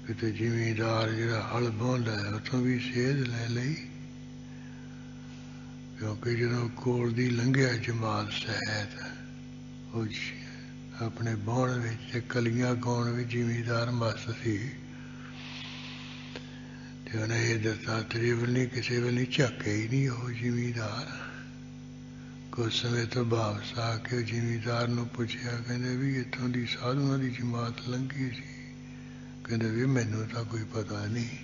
ਕਿਤੇ ਜ਼ਿਮੀਂਦਾਰ ਜਿਹੜਾ ਹਲ ਵਾਹੁੰਦਾ ਹੈ, ਉੱਥੋਂ ਵੀ ਸੇਧ ਲੈ ਲਈ, ਕਿਉਂਕਿ ਜਦੋਂ ਕੋਲ ਦੀ ਲੰਘਿਆ ਜਮਾਲ ਸਹਿਤ, ਉਹ ਆਪਣੇ ਵਾਹੁਣ ਵਿੱਚ ਤੇ ਕਲੀਆਂ ਗਾਉਣ ਵਿੱਚ ਜ਼ਿਮੀਂਦਾਰ ਮਸਤ ਸੀ। ਤੇ ਉਹਨੇ ਇਹ ਦੱਤਾਤਰੇय ਵੱਲ ਨਹੀਂ, ਕਿਸੇ ਵੱਲ ਨਹੀਂ ਝਾਕਿਆ ਹੀ ਨਹੀਂ ਉਹ ਜ਼ਿਮੀਂਦਾਰ। ਕੁਝ ਸਮੇਂ ਤੋਂ ਵਾਪਸ ਆ ਕੇ ਜ਼ਿਮੀਂਦਾਰ ਨੂੰ ਪੁੱਛਿਆ, ਕਹਿੰਦੇ ਵੀ ਇੱਥੋਂ ਦੀ ਸਾਧੂਆਂ ਦੀ ਜਮਾਤ ਲੰਘੀ ਸੀ। ਕਹਿੰਦੇ ਵੀ ਮੈਨੂੰ ਤਾਂ ਕੋਈ ਪਤਾ ਨਹੀਂ,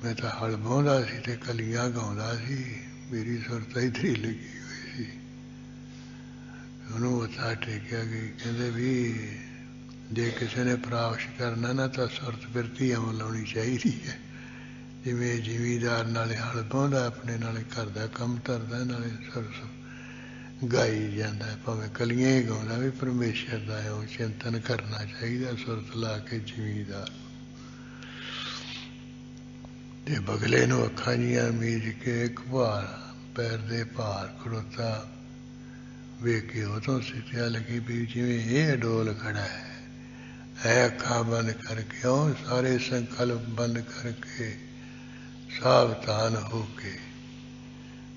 ਮੈਂ ਤਾਂ ਹਲ ਵਾਹੁੰਦਾ ਸੀ ਤੇ ਕਲੀਆਂ ਗਾਉਂਦਾ ਸੀ, ਮੇਰੀ ਸੁਰਤ ਇੱਥੇ ਹੀ ਲੱਗੀ ਹੋਈ ਸੀ। ਉਹਨੂੰ ਮੱਥਾ ਟੇਕਿਆ ਗਈ। ਕਹਿੰਦੇ ਵੀ ਜੇ ਕਿਸੇ ਨੇ ਪ੍ਰਾਪਤ ਕਰਨਾ ਨਾ ਤਾਂ ਸੁਰਤ ਬਿਰਤੀ ਅਮਲ ਲਾਉਣੀ ਚਾਹੀਦੀ ਹੈ। ਜਿਵੇਂ ਜ਼ਿਮੀਂਦਾਰ ਨਾਲੇ ਹਲ ਵਾਹੁੰਦਾ, ਆਪਣੇ ਨਾਲੇ ਘਰ ਦਾ ਕੰਮ ਧਰਦਾ, ਨਾਲੇ ਸੁਰ ਗਾਈ ਜਾਂਦਾ, ਭਾਵੇਂ ਕਲੀਆਂ ਹੀ ਗਾਉਂਦਾ, ਵੀ ਪਰਮੇਸ਼ਰ ਦਾ ਉਹ ਚਿੰਤਨ ਕਰਨਾ ਚਾਹੀਦਾ ਸੁਰਤ ਲਾ ਕੇ ਜ਼ਿਮੀਂਦਾਰ। ਤੇ ਬਗਲੇ ਨੂੰ ਅੱਖਾਂ ਜੀਆਂ ਮੀਚ ਕੇ ਇੱਕ ਭਾਰ ਪੈਰ ਦੇ ਭਾਰ ਖੜੋਤਾ ਵੇਖ ਕੇ ਉਹ ਤੋਂ ਸਿੱਖਿਆ ਲੱਗੀ ਵੀ ਜਿਵੇਂ ਇਹ ਅਡੋਲ ਖੜਾ ਹੈ, ਐ ਅੱਖਾਂ ਬੰਦ ਕਰਕੇ, ਉਹ ਸਾਰੇ ਸੰਕਲਪ ਬੰਦ ਕਰਕੇ, ਸਾਵਧਾਨ ਹੋ ਕੇ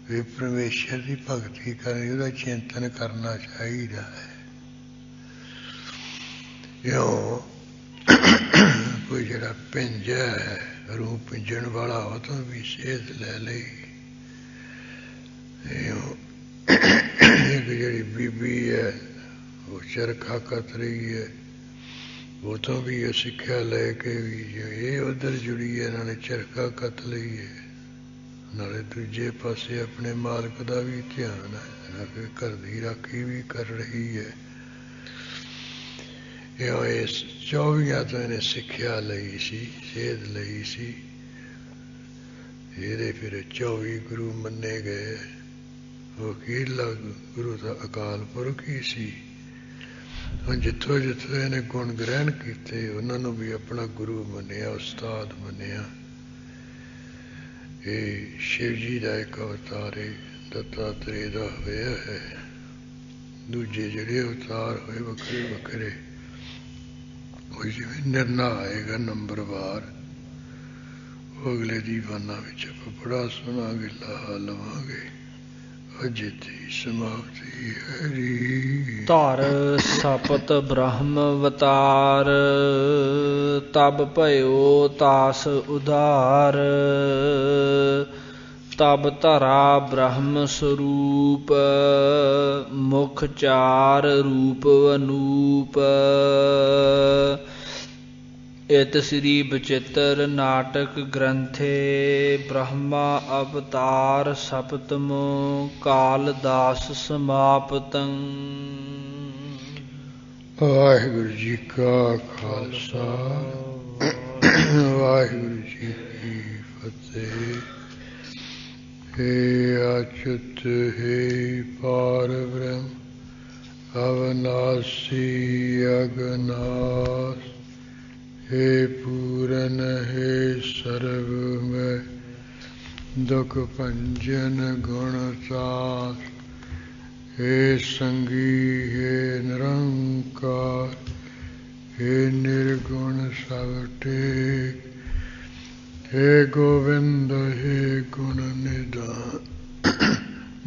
ਵੀ ਪਰਮੇਸ਼ਰ ਦੀ ਭਗਤੀ ਕਰਨੀ, ਉਹਦਾ ਚਿੰਤਨ ਕਰਨਾ ਚਾਹੀਦਾ ਹੈ। ਇਉਂ ਕੋਈ ਜਿਹੜਾ ਪਿੰਜ ਹੈ, ਰੂਪ ਪਿੰਜਣ ਵਾਲਾ, ਉਹ ਤੋਂ ਵੀ ਸੇਧ ਲੈ ਲਈ। ਇਉਂ ਇੱਕ ਜਿਹੜੀ ਬੀਬੀ ਹੈ, ਉਹ ਚਰਖਾ ਕੱਤ ਰਹੀ ਹੈ, ਉਹ ਤੋਂ ਵੀ ਇਹ ਸਿੱਖਿਆ ਲੈ ਕੇ ਵੀ ਜਿਵੇਂ ਇਹ ਉੱਧਰ ਜੁੜੀ ਹੈ, ਨਾਲੇ ਚਰਖਾ ਕੱਤ ਲਈ ਹੈ, ਨਾਲੇ ਦੂਜੇ ਪਾਸੇ ਆਪਣੇ ਮਾਲਕ ਦਾ ਵੀ ਧਿਆਨ ਹੈ, ਘਰ ਦੀ ਰਾਖੀ ਵੀ ਕਰ ਰਹੀ ਹੈ। ਇਉਂ ਇਸ 24 ਤੋਂ ਇਹਨੇ ਸਿੱਖਿਆ ਲਈ ਸੀ, ਸੇਧ ਲਈ ਸੀ। ਇਹਦੇ ਫਿਰ 24 ਗੁਰੂ ਮੰਨੇ ਗਏ। ਉਹ ਅਖੀਰਲਾ ਗੁਰੂ ਦਾ ਅਕਾਲ ਪੁਰਖ ਹੀ ਸੀ। ਹੁਣ ਜਿੱਥੋਂ ਜਿੱਥੋਂ ਇਹਨੇ ਗੁਣ ਗ੍ਰਹਿਣ ਕੀਤੇ, ਉਹਨਾਂ ਨੂੰ ਵੀ ਆਪਣਾ ਗੁਰੂ ਮੰਨਿਆ, ਉਸਤਾਦ ਮੰਨਿਆ। ਇਹ शिव जी ਦਾ ਇੱਕ ਅਵਤਾਰ ਹੈ ਦੱਤਾਤਰੇय ਦਾ ਹੋਇਆ ਹੈ। ਦੂਜੇ ਜਿਹੜੇ ਅਵਤਾਰ ਹੋਏ ਵੱਖਰੇ ਵੱਖਰੇ, ਉਹ ਜਿਵੇਂ ਨਿਰਣਾ ਆਏਗਾ ਨੰਬਰਵਾਰ, ਉਹ ਅਗਲੇ ਦੀਵਾਨਾਂ ਵਿੱਚ ਆਪਾਂ ਬੜਾ ਸੋਹਣਾ ਗਿੱਲਾ ਲਵਾਂਗੇ। ਅਜੇ ਦੀ ਸਮਾਪਤੀ ਹੈ ਜੀ। ਧਰ ਸਪਤ ਬ੍ਰਹਮ ਅਵਤਾਰ, ਤਬ ਭਇਓ ਤਾਸ ਉਧਾਰ। ਤਬ ਧਰਾ ਬ੍ਰਹਮ ਸਰੂਪ, ਮੁਖ ਚਾਰ ਰੂਪ ਅਨੂਪ। ਇਤ ਸ੍ਰੀ ਬਚਿੱਤਰ ਨਾਟਕ ਗ੍ਰੰਥੇ, ਬ੍ਰਹਮਾ ਅਵਤਾਰ ਸਪਤਮੋ, ਕਾਲਦਾਸ ਸਮਾਪਤੰ। ਵਾਹਿਗੁਰੂ ਜੀ ਕਾ ਖਾਲਸਾ, ਵਾਹਿਗੁਰੂ ਜੀ ਕੀ ਫਤਿਹ। ਹੇ ਅਚੁੱਤ ਹੇ ਪਾਰ ਬ੍ਰਹਮ, ਅਵਨਾਸੀ ਅਗਨਾਸ। हे पूरन हे सर्वमय, दुख भंजन गुण सास। हे संगी हे निरंकार, हे निर्गुण सब टेक। हे गोविंद हे गुण निधान,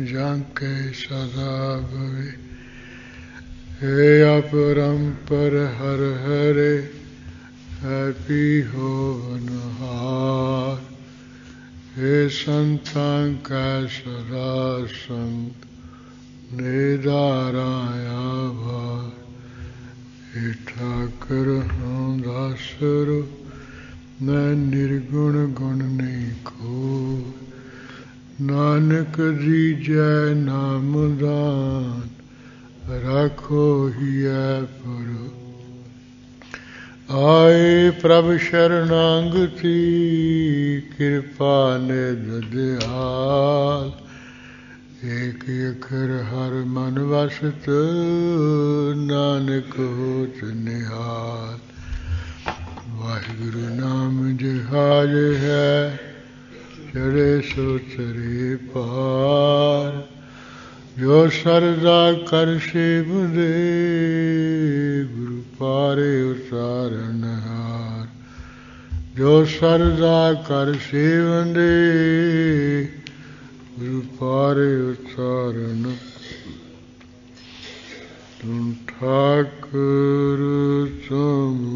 जाके सदा भवे। हे अपरंपर हर हरे, हैपी हो बनहार। हे संतां का सदा संत, निदाराया भार। हे ठाकर हूँ दासरो, मैं निर्गुण गुण नहीं को। नानक दीजै नाम दान, राखो हियै परो। आए प्रभ शरणागति, कृपा निध दयाल। एक अखर हर मन वसत, नानक होत निहाल। वाहिगुरु नाम जहाज है, चढ़े सो तरे पार। जो सरदा कर सेवदे, गुरु पारे उतारन हार। जो सरदा कर सेवदे, गुरु पारे उतारन। तुम ठाकुर तुम